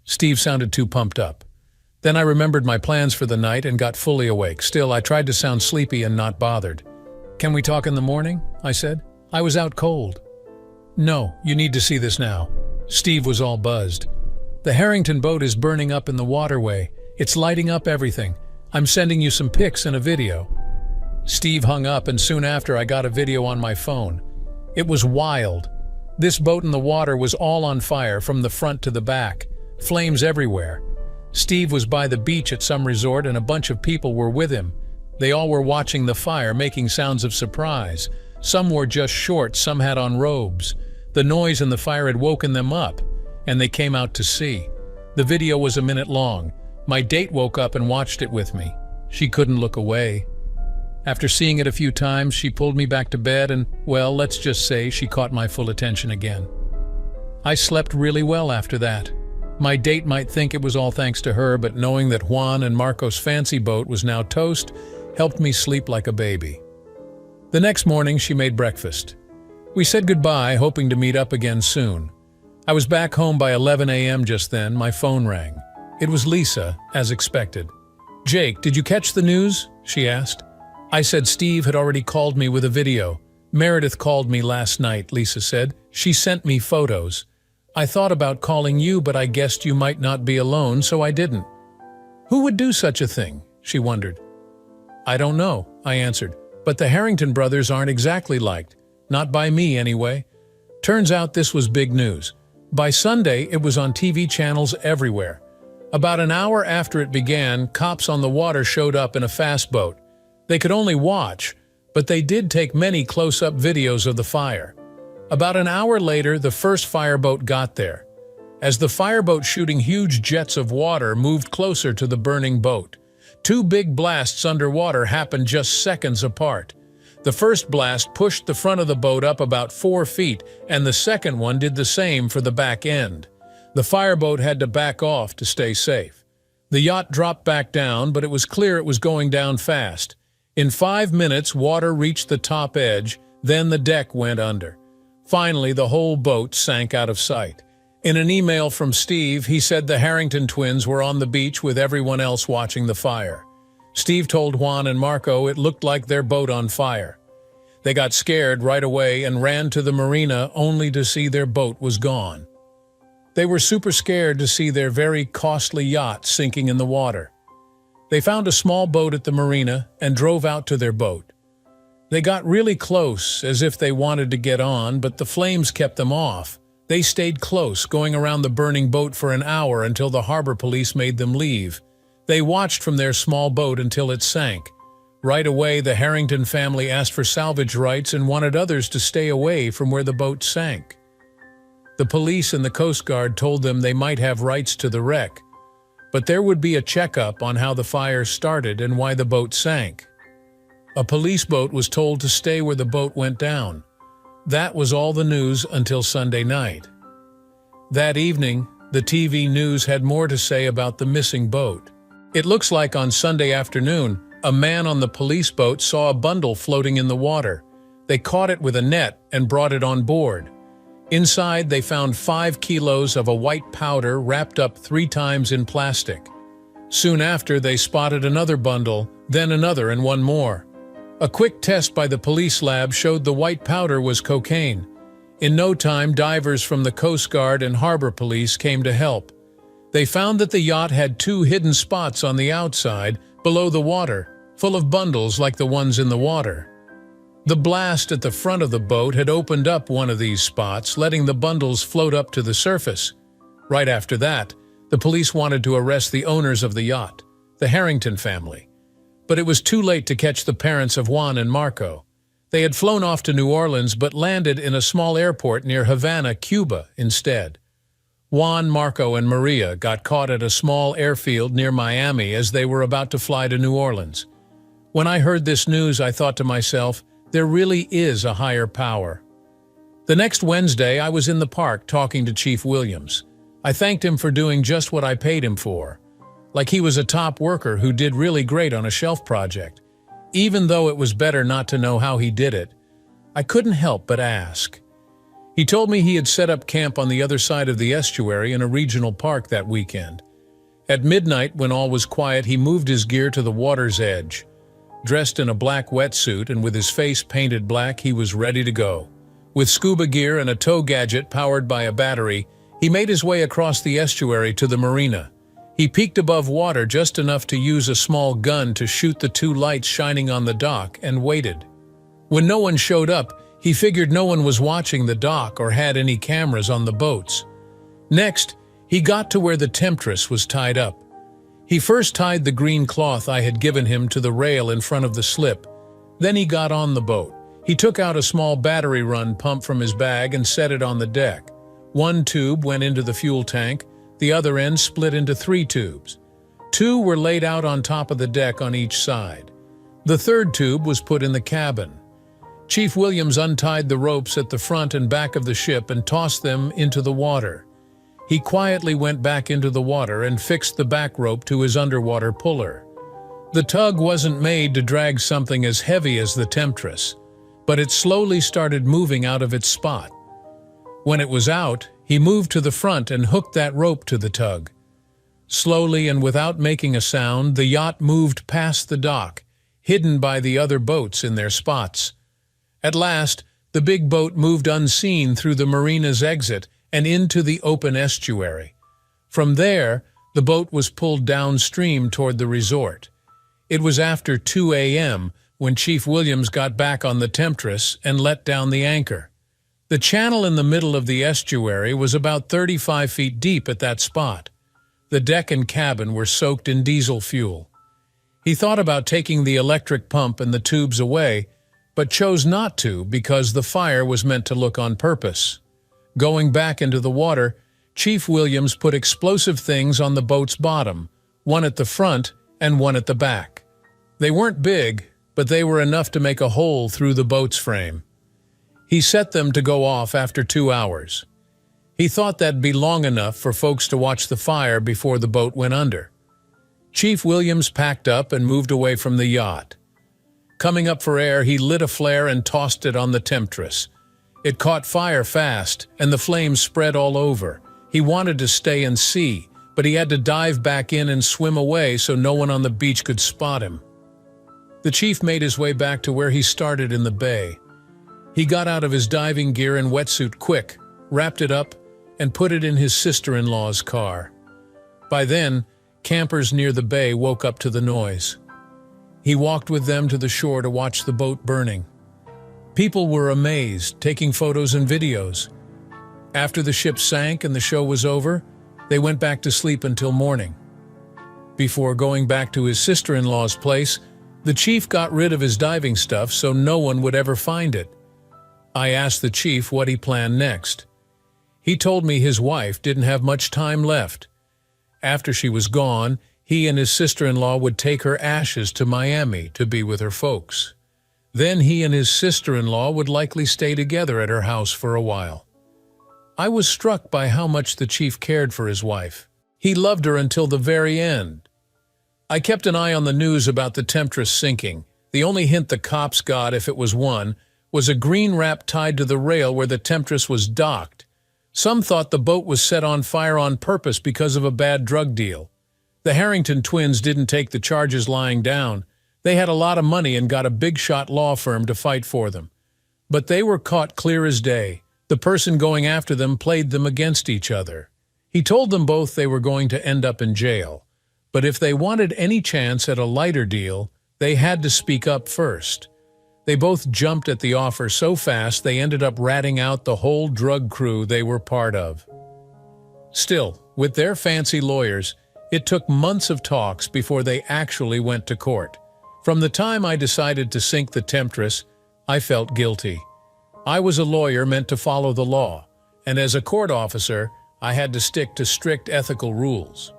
Steve sounded too pumped up. Then I remembered my plans for the night and got fully awake. Still, I tried to sound sleepy and not bothered. "Can we talk in the morning?" I said. "I was out cold." "No, you need to see this now." Steve was all buzzed. "The Harrington boat is burning up in the waterway. It's lighting up everything. I'm sending you some pics and a video." Steve hung up, and soon after I got a video on my phone. It was wild. This boat in the water was all on fire from the front to the back. Flames everywhere. Steve was by the beach at some resort and a bunch of people were with him. They all were watching the fire, making sounds of surprise. Some wore just shorts, some had on robes. The noise and the fire had woken them up, and they came out to see. The video was a minute long. My date woke up and watched it with me. She couldn't look away. After seeing it a few times, she pulled me back to bed and, well, let's just say she caught my full attention again. I slept really well after that. My date might think it was all thanks to her, but knowing that Juan and Marco's fancy boat was now toast helped me sleep like a baby. The next morning, she made breakfast. We said goodbye, hoping to meet up again soon. I was back home by 11 a.m. just then. My phone rang. It was Lisa, as expected. "Jake, did you catch the news?" she asked. I said Steve had already called me with a video. "Meredith called me last night," Lisa said. "She sent me photos. I thought about calling you, but I guessed you might not be alone, so I didn't." "Who would do such a thing?" she wondered. "I don't know," I answered, "but the Harrington brothers aren't exactly liked. Not by me, anyway." Turns out this was big news. By Sunday, it was on TV channels everywhere. About an hour after it began, cops on the water showed up in a fast boat. They could only watch, but they did take many close-up videos of the fire. About an hour later, the first fireboat got there. As the fireboat shooting huge jets of water moved closer to the burning boat, two big blasts underwater happened just seconds apart. The first blast pushed the front of the boat up about 4 feet, and the second one did the same for the back end. The fireboat had to back off to stay safe. The yacht dropped back down, but it was clear it was going down fast. In 5 minutes, water reached the top edge, then the deck went under. Finally, the whole boat sank out of sight. In an email from Steve, he said the Harrington twins were on the beach with everyone else watching the fire. Steve told Juan and Marco it looked like their boat on fire. They got scared right away and ran to the marina only to see their boat was gone. They were super scared to see their very costly yacht sinking in the water. They found a small boat at the marina and drove out to their boat. They got really close, as if they wanted to get on, but the flames kept them off. They stayed close, going around the burning boat for an hour until the harbor police made them leave. They watched from their small boat until it sank. Right away, the Harrington family asked for salvage rights and wanted others to stay away from where the boat sank. The police and the Coast Guard told them they might have rights to the wreck, but there would be a checkup on how the fire started and why the boat sank. A police boat was told to stay where the boat went down. That was all the news until Sunday night. That evening, the TV news had more to say about the missing boat. It looks like on Sunday afternoon, a man on the police boat saw a bundle floating in the water. They caught it with a net and brought it on board. Inside, they found 5 kilos of a white powder wrapped up 3 times in plastic. Soon after, they spotted another bundle, then another and one more. A quick test by the police lab showed the white powder was cocaine. In no time, divers from the Coast Guard and Harbor Police came to help. They found that the yacht had 2 hidden spots on the outside, below the water, full of bundles like the ones in the water. The blast at the front of the boat had opened up one of these spots, letting the bundles float up to the surface. Right after that, the police wanted to arrest the owners of the yacht, the Harrington family. But it was too late to catch the parents of Juan and Marco. They had flown off to New Orleans but landed in a small airport near Havana, Cuba, instead. Juan, Marco, and Maria got caught at a small airfield near Miami as they were about to fly to New Orleans. When I heard this news, I thought to myself, there really is a higher power. The next Wednesday, I was in the park talking to Chief Williams. I thanked him for doing just what I paid him for. Like he was a top worker who did really great on a shelf project. Even though it was better not to know how he did it, I couldn't help but ask. He told me he had set up camp on the other side of the estuary in a regional park that weekend. At midnight, when all was quiet, he moved his gear to the water's edge. Dressed in a black wetsuit and with his face painted black, he was ready to go. With scuba gear and a tow gadget powered by a battery, he made his way across the estuary to the marina. He peeked above water just enough to use a small gun to shoot the 2 lights shining on the dock and waited. When no one showed up, he figured no one was watching the dock or had any cameras on the boats. Next, he got to where the Temptress was tied up. He first tied the green cloth I had given him to the rail in front of the slip. Then he got on the boat. He took out a small battery-run pump from his bag and set it on the deck. 1 tube went into the fuel tank, the other end split into 3 tubes. 2 were laid out on top of the deck on each side. The 3rd tube was put in the cabin. Chief Williams untied the ropes at the front and back of the ship and tossed them into the water. He quietly went back into the water and fixed the back rope to his underwater puller. The tug wasn't made to drag something as heavy as the Temptress, but it slowly started moving out of its spot. When it was out, he moved to the front and hooked that rope to the tug. Slowly and without making a sound, the yacht moved past the dock, hidden by the other boats in their spots. At last, the big boat moved unseen through the marina's exit and into the open estuary. From there, the boat was pulled downstream toward the resort. It was after 2 a.m. when Chief Williams got back on the Temptress and let down the anchor. The channel in the middle of the estuary was about 35 feet deep at that spot. The deck and cabin were soaked in diesel fuel. He thought about taking the electric pump and the tubes away, but chose not to because the fire was meant to look on purpose. Going back into the water, Chief Williams put explosive things on the boat's bottom, one at the front and one at the back. They weren't big, but they were enough to make a hole through the boat's frame. He set them to go off after 2 hours. He thought that'd be long enough for folks to watch the fire before the boat went under. Chief Williams packed up and moved away from the yacht. Coming up for air, he lit a flare and tossed it on the Temptress. It caught fire fast, and the flames spread all over. He wanted to stay and see, but he had to dive back in and swim away so no one on the beach could spot him. The chief made his way back to where he started in the bay. He got out of his diving gear and wetsuit quick, wrapped it up, and put it in his sister-in-law's car. By then, campers near the bay woke up to the noise. He walked with them to the shore to watch the boat burning. People were amazed, taking photos and videos. After the ship sank and the show was over, they went back to sleep until morning. Before going back to his sister-in-law's place, the chief got rid of his diving stuff so no one would ever find it. I asked the chief what he planned next. He told me his wife didn't have much time left. After she was gone, he and his sister-in-law would take her ashes to Miami to be with her folks. Then he and his sister-in-law would likely stay together at her house for a while. I was struck by how much the chief cared for his wife. He loved her until the very end. I kept an eye on the news about the Temptress sinking. The only hint the cops got, if it was one, was a green wrap tied to the rail where the Temptress was docked. Some thought the boat was set on fire on purpose because of a bad drug deal. The Harrington twins didn't take the charges lying down. They had a lot of money and got a big-shot law firm to fight for them. But they were caught clear as day. The person going after them played them against each other. He told them both they were going to end up in jail. But if they wanted any chance at a lighter deal, they had to speak up first. They both jumped at the offer so fast they ended up ratting out the whole drug crew they were part of. Still, with their fancy lawyers, it took months of talks before they actually went to court. From the time I decided to sink the temptress, I felt guilty. I was a lawyer meant to follow the law, and as a court officer, I had to stick to strict ethical rules.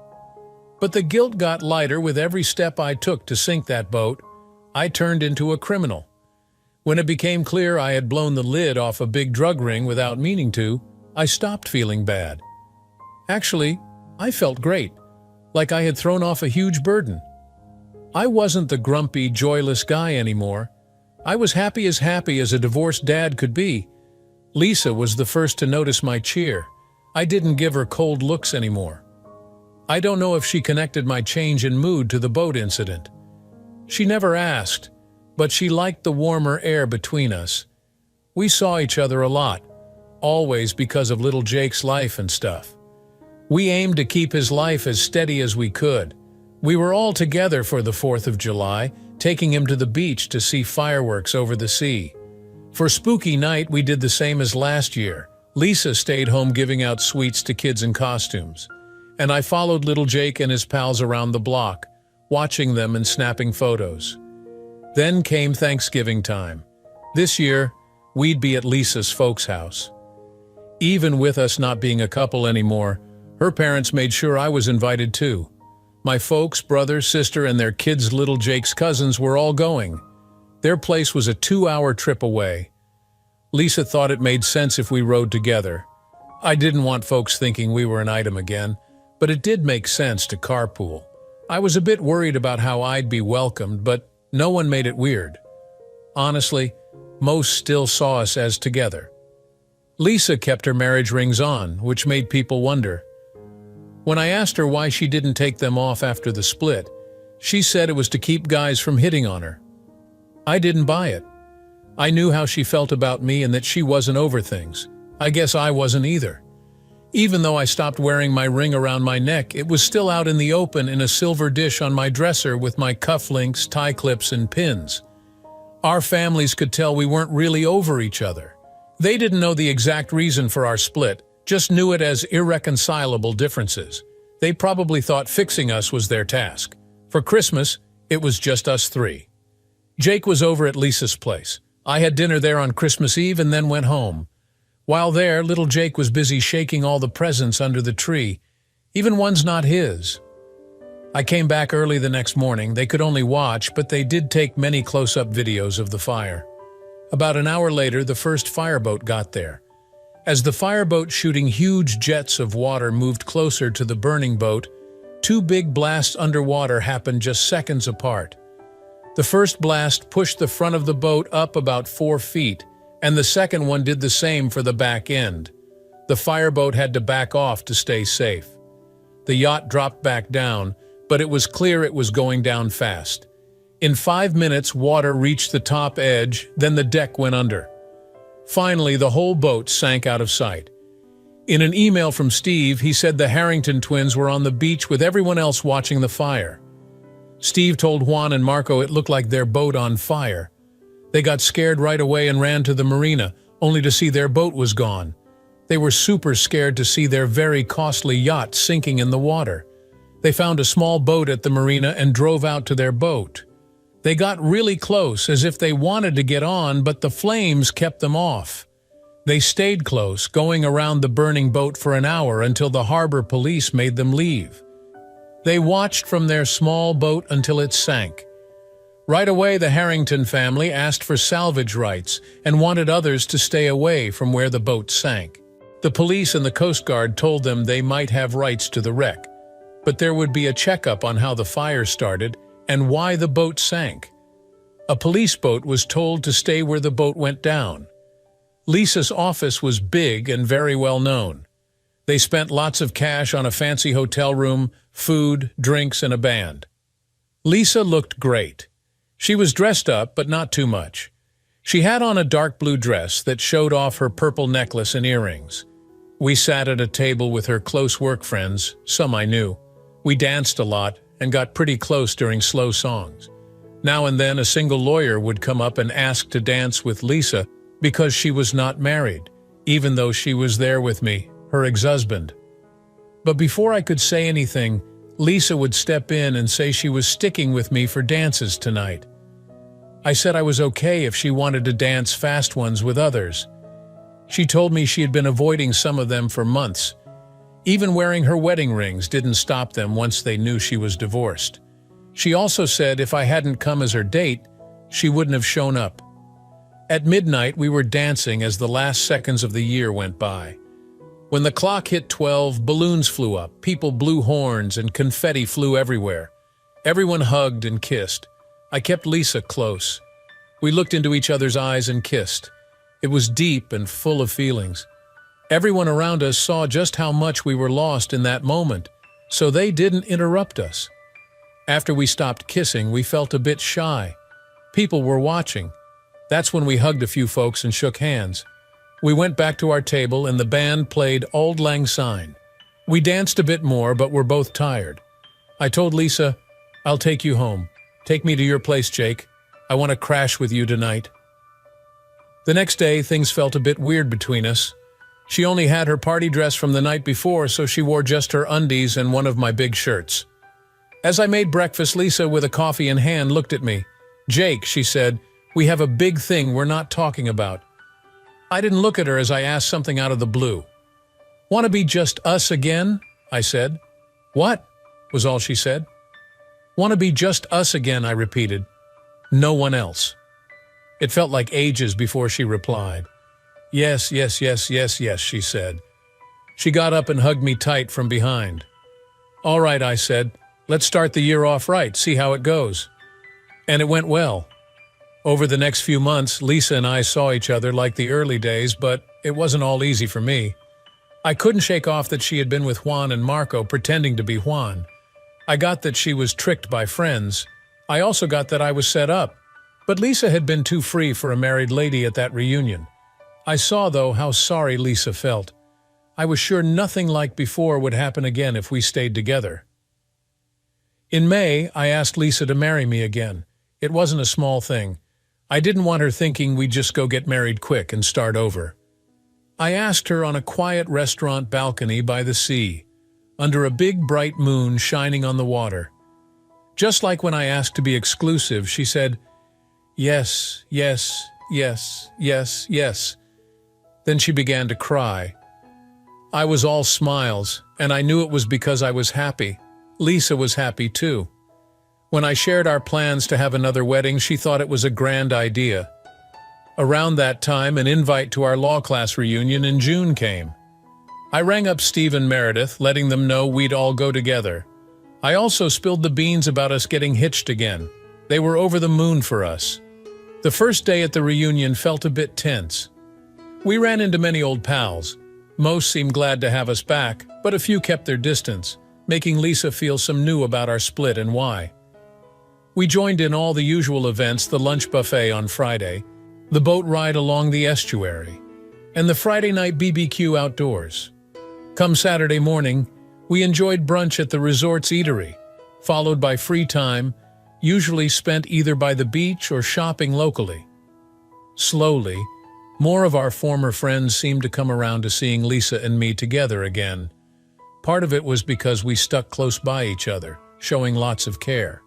But the guilt got lighter with every step I took to sink that boat. I turned into a criminal. When it became clear I had blown the lid off a big drug ring without meaning to, I stopped feeling bad. Actually, I felt great, like I had thrown off a huge burden. I wasn't the grumpy, joyless guy anymore. I was happy as a divorced dad could be. Lisa was the first to notice my cheer. I didn't give her cold looks anymore. I don't know if she connected my change in mood to the boat incident. She never asked, but she liked the warmer air between us. We saw each other a lot, always because of little Jake's life and stuff. We aimed to keep his life as steady as we could. We were all together for the 4th of July, taking him to the beach to see fireworks over the sea. For Spooky Night, we did the same as last year. Lisa stayed home giving out sweets to kids in costumes, and I followed little Jake and his pals around the block, watching them and snapping photos. Then came Thanksgiving time. This year, we'd be at Lisa's folks' house. Even with us not being a couple anymore, her parents made sure I was invited too. My folks, brother, sister, and their kids, little Jake's cousins, were all going. Their place was a 2-hour trip away. Lisa thought it made sense if we rode together. I didn't want folks thinking we were an item again, but it did make sense to carpool. I was a bit worried about how I'd be welcomed, but no one made it weird. Honestly, most still saw us as together. Lisa kept her marriage rings on, which made people wonder. When I asked her why she didn't take them off after the split, she said it was to keep guys from hitting on her. I didn't buy it. I knew how she felt about me and that she wasn't over things. I guess I wasn't either. Even though I stopped wearing my ring around my neck, it was still out in the open in a silver dish on my dresser with my cufflinks, tie clips, and pins. Our families could tell we weren't really over each other. They didn't know the exact reason for our split, just knew it as irreconcilable differences. They probably thought fixing us was their task. For Christmas, it was just us three. Jake was over at Lisa's place. I had dinner there on Christmas Eve and then went home. While there, little Jake was busy shaking all the presents under the tree, even ones not his. I came back early the next morning. They could only watch, but they did take many close-up videos of the fire. About an hour later, the first fireboat got there. As the fireboat shooting huge jets of water moved closer to the burning boat, 2 big blasts underwater happened just seconds apart. The first blast pushed the front of the boat up about 4 feet, and the second one did the same for the back end. The fireboat had to back off to stay safe. The yacht dropped back down, but it was clear it was going down fast. In 5 minutes, water reached the top edge, then the deck went under. Finally, the whole boat sank out of sight. In an email from Steve, he said the Harrington twins were on the beach with everyone else watching the fire. Steve told Juan and Marco it looked like their boat on fire. They got scared right away and ran to the marina, only to see their boat was gone. They were super scared to see their very costly yacht sinking in the water. They found a small boat at the marina and drove out to their boat. They got really close, as if they wanted to get on, but the flames kept them off. They stayed close, going around the burning boat for an hour until the harbor police made them leave. They watched from their small boat until it sank. Right away, the Harrington family asked for salvage rights and wanted others to stay away from where the boat sank. The police and the Coast Guard told them they might have rights to the wreck, but there would be a checkup on how the fire started and why the boat sank. A police boat was told to stay where the boat went down. Lisa's office was big and very well known. They spent lots of cash on a fancy hotel room, food, drinks, and a band. Lisa looked great. She was dressed up, but not too much. She had on a dark blue dress that showed off her purple necklace and earrings. We sat at a table with her close work friends, some I knew. We danced a lot and got pretty close during slow songs. Now and then a single lawyer would come up and ask to dance with Lisa because she was not married, even though she was there with me, her ex-husband. But before I could say anything, Lisa would step in and say she was sticking with me for dances tonight. I said I was okay if she wanted to dance fast ones with others. She told me she had been avoiding some of them for months. Even wearing her wedding rings didn't stop them once they knew she was divorced. She also said if I hadn't come as her date, she wouldn't have shown up. At midnight, we were dancing as the last seconds of the year went by. When the clock hit 12, balloons flew up, people blew horns, and confetti flew everywhere. Everyone hugged and kissed. I kept Lisa close. We looked into each other's eyes and kissed. It was deep and full of feelings. Everyone around us saw just how much we were lost in that moment, so they didn't interrupt us. After we stopped kissing, we felt a bit shy. People were watching. That's when we hugged a few folks and shook hands. We went back to our table and the band played Auld Lang Syne. We danced a bit more, but were both tired. I told Lisa, "I'll take you home. Take me to your place, Jake. I want to crash with you tonight." The next day, things felt a bit weird between us. She only had her party dress from the night before, so she wore just her undies and one of my big shirts. As I made breakfast, Lisa, with a coffee in hand, looked at me. "Jake," she said, "we have a big thing we're not talking about." I didn't look at her as I asked something out of the blue. "Want to be just us again?" I said. "What?" was all she said. "Want to be just us again," I repeated. "No one else." It felt like ages before she replied. "Yes, yes, yes, yes, yes," she said. She got up and hugged me tight from behind. "All right," I said. "Let's start the year off right, see how it goes." And it went well. Over the next few months, Lisa and I saw each other like the early days, but it wasn't all easy for me. I couldn't shake off that she had been with Juan and Marco pretending to be Juan. I got that she was tricked by friends. I also got that I was set up. But Lisa had been too free for a married lady at that reunion. I saw, though, how sorry Lisa felt. I was sure nothing like before would happen again if we stayed together. In May, I asked Lisa to marry me again. It wasn't a small thing. I didn't want her thinking we'd just go get married quick and start over. I asked her on a quiet restaurant balcony by the sea, under a big bright moon shining on the water. Just like when I asked to be exclusive, she said, "Yes, yes, yes, yes, yes." Then she began to cry. I was all smiles, and I knew it was because I was happy. Lisa was happy too. When I shared our plans to have another wedding, she thought it was a grand idea. Around that time, an invite to our law class reunion in June came. I rang up Steve and Meredith, letting them know we'd all go together. I also spilled the beans about us getting hitched again. They were over the moon for us. The first day at the reunion felt a bit tense. We ran into many old pals. Most seemed glad to have us back, but a few kept their distance, making Lisa feel some new about our split and why. We joined in all the usual events: the lunch buffet on Friday, the boat ride along the estuary, and the Friday night BBQ outdoors. Come Saturday morning, we enjoyed brunch at the resort's eatery, followed by free time, usually spent either by the beach or shopping locally. Slowly, more of our former friends seemed to come around to seeing Lisa and me together again. Part of it was because we stuck close by each other, showing lots of care.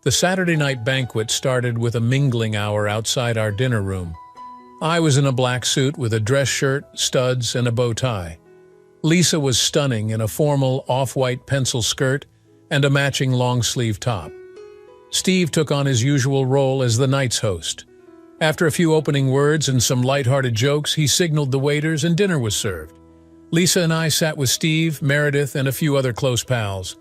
The Saturday night banquet started with a mingling hour outside our dinner room. I was in a black suit with a dress shirt, studs, and a bow tie. Lisa was stunning in a formal off-white pencil skirt and a matching long-sleeve top. Steve took on his usual role as the night's host. After a few opening words and some light-hearted jokes, he signaled the waiters and dinner was served. Lisa and I sat with Steve, Meredith, and a few other close pals.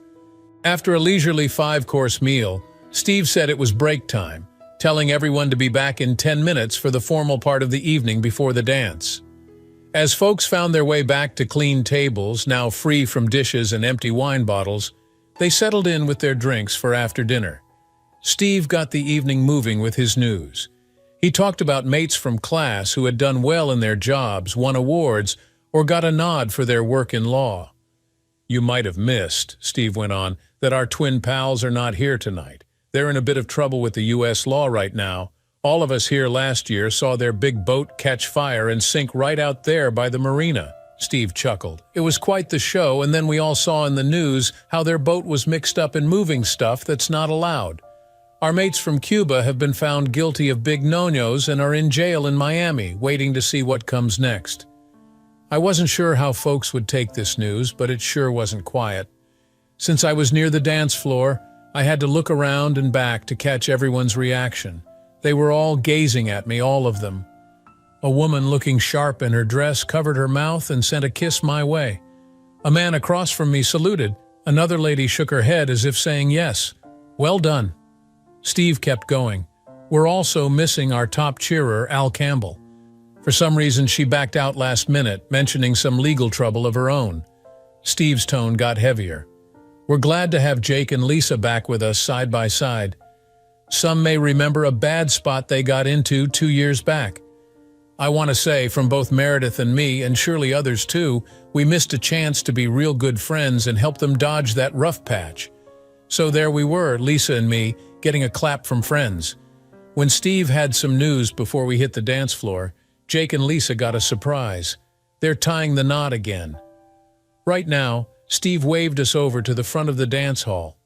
After a leisurely 5-course meal, Steve said it was break time, telling everyone to be back in 10 minutes for the formal part of the evening before the dance. As folks found their way back to clean tables, now free from dishes and empty wine bottles, they settled in with their drinks for after dinner. Steve got the evening moving with his news. He talked about mates from class who had done well in their jobs, won awards, or got a nod for their work in law. "You might have missed," Steve went on, "that our twin pals are not here tonight. They're in a bit of trouble with the U.S. law right now. All of us here last year saw their big boat catch fire and sink right out there by the marina." Steve chuckled. "It was quite the show, and then we all saw in the news how their boat was mixed up in moving stuff that's not allowed. Our mates from Cuba have been found guilty of big no-nos and are in jail in Miami, waiting to see what comes next." I wasn't sure how folks would take this news, but it sure wasn't quiet. Since I was near the dance floor, I had to look around and back to catch everyone's reaction. They were all gazing at me, all of them. A woman looking sharp in her dress covered her mouth and sent a kiss my way. A man across from me saluted. Another lady shook her head as if saying yes. "Well done." Steve kept going. "We're also missing our top cheerer, Al Campbell. For some reason, she backed out last minute, mentioning some legal trouble of her own." Steve's tone got heavier. "We're glad to have Jake and Lisa back with us side by side. Some may remember a bad spot they got into 2 years back. I want to say, from both Meredith and me, and surely others too, we missed a chance to be real good friends and help them dodge that rough patch. So there we were, Lisa and me, getting a clap from friends. When Steve had some news before we hit the dance floor, Jake and Lisa got a surprise. They're tying the knot again." Right now, Steve waved us over to the front of the dance hall.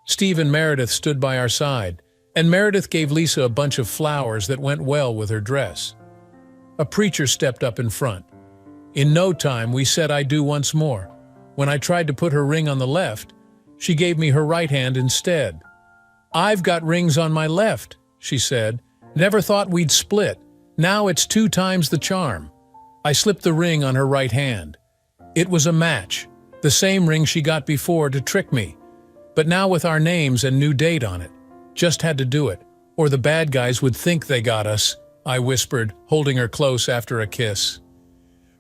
Steve and Meredith stood by our side, and Meredith gave Lisa a bunch of flowers that went well with her dress. A preacher stepped up in front. In no time, we said "I do" once more. When I tried to put her ring on the left, she gave me her right hand instead. "I've got rings on my left," she said. "Never thought we'd split. Now it's 2 times the charm." I slipped the ring on her right hand. It was a match, the same ring she got before to trick me, but now with our names and new date on it. Just had to do it, or the bad guys would think they got us, I whispered, holding her close after a kiss.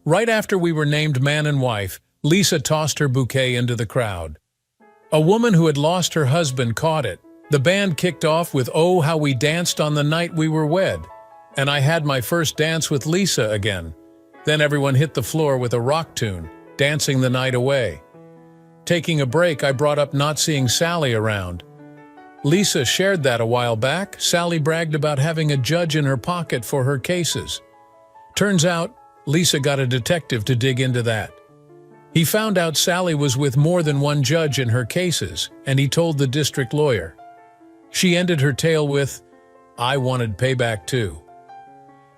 Right after we were named man and wife, Lisa tossed her bouquet into the crowd. A woman who had lost her husband caught it. The band kicked off with "Oh, How We Danced on the Night We Were Wed," and I had my first dance with Lisa again. Then everyone hit the floor with a rock tune, dancing the night away. Taking a break, I brought up not seeing Sally around. Lisa shared that a while back. Sally bragged about having a judge in her pocket for her cases. Turns out, Lisa got a detective to dig into that. He found out Sally was with more than one judge in her cases, and he told the district lawyer. She ended her tale with, "I wanted payback too."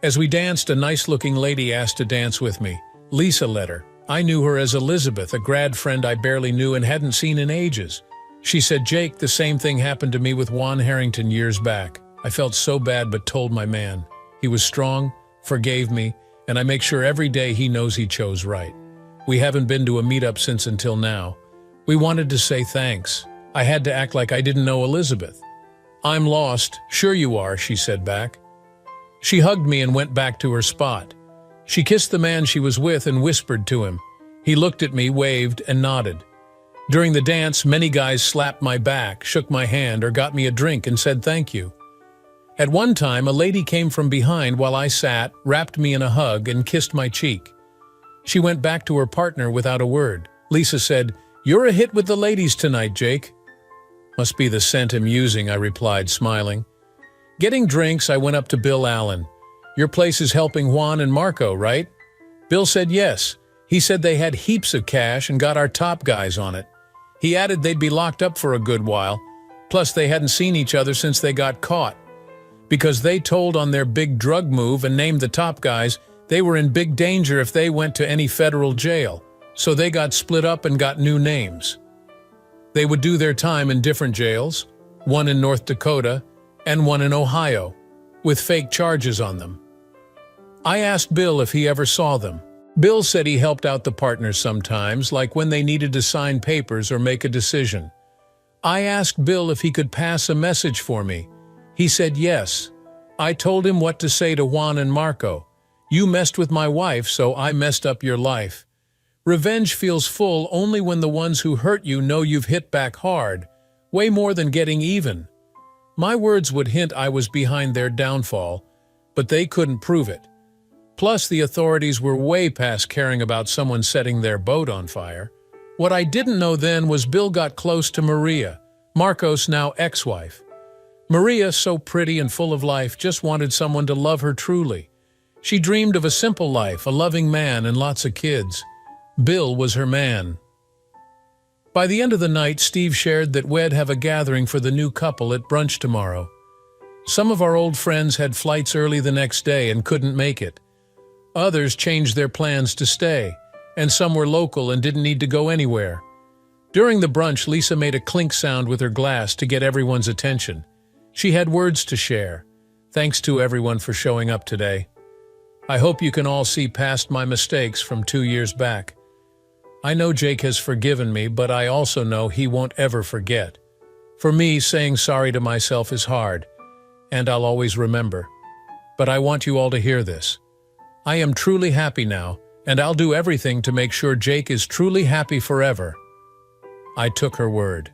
As we danced, a nice-looking lady asked to dance with me. Lisa let her. I knew her as Elizabeth, a grad friend I barely knew and hadn't seen in ages. She said, "Jake, the same thing happened to me with Juan Harrington years back. I felt so bad but told my man. He was strong, forgave me, and I make sure every day he knows he chose right. We haven't been to a meetup since until now. We wanted to say thanks. I had to act like I didn't know Elizabeth." "I'm lost." "Sure you are," she said back. She hugged me and went back to her spot. She kissed the man she was with and whispered to him. He looked at me, waved, and nodded. During the dance, many guys slapped my back, shook my hand, or got me a drink and said thank you. At one time, a lady came from behind while I sat, wrapped me in a hug, and kissed my cheek. She went back to her partner without a word. Lisa said, "You're a hit with the ladies tonight, Jake." "Must be the scent I'm using," I replied, smiling. Getting drinks, I went up to Bill Allen. "Your place is helping Juan and Marco, right?" Bill said yes. He said they had heaps of cash and got our top guys on it. He added they'd be locked up for a good while, plus they hadn't seen each other since they got caught. Because they told on their big drug move and named the top guys, they were in big danger if they went to any federal jail, so they got split up and got new names. They would do their time in different jails, one in North Dakota and one in Ohio, with fake charges on them. I asked Bill if he ever saw them. Bill said he helped out the partners sometimes, like when they needed to sign papers or make a decision. I asked Bill if he could pass a message for me. He said yes. I told him what to say to Juan and Marco. You messed with my wife, so I messed up your life. Revenge feels full only when the ones who hurt you know you've hit back hard, way more than getting even. My words would hint I was behind their downfall, but they couldn't prove it. Plus, the authorities were way past caring about someone setting their boat on fire. What I didn't know then was Bill got close to Maria, Marco's now ex-wife. Maria, so pretty and full of life, just wanted someone to love her truly. She dreamed of a simple life, a loving man, and lots of kids. Bill was her man. By the end of the night, Steve shared that we'd have a gathering for the new couple at brunch tomorrow. Some of our old friends had flights early the next day and couldn't make it. Others changed their plans to stay, and some were local and didn't need to go anywhere. During the brunch, Lisa made a clink sound with her glass to get everyone's attention. She had words to share. Thanks to everyone for showing up today. I hope you can all see past my mistakes from 2 years back. I know Jake has forgiven me, but I also know he won't ever forget. For me, saying sorry to myself is hard, and I'll always remember. But I want you all to hear this. I am truly happy now, and I'll do everything to make sure Jake is truly happy forever. I took her word.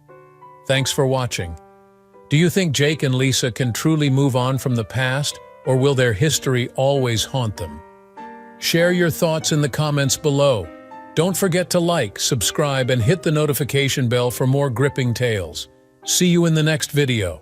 Thanks for watching. Do you think Jake and Lisa can truly move on from the past, or will their history always haunt them? Share your thoughts in the comments below. Don't forget to like, subscribe, and hit the notification bell for more gripping tales. See you in the next video.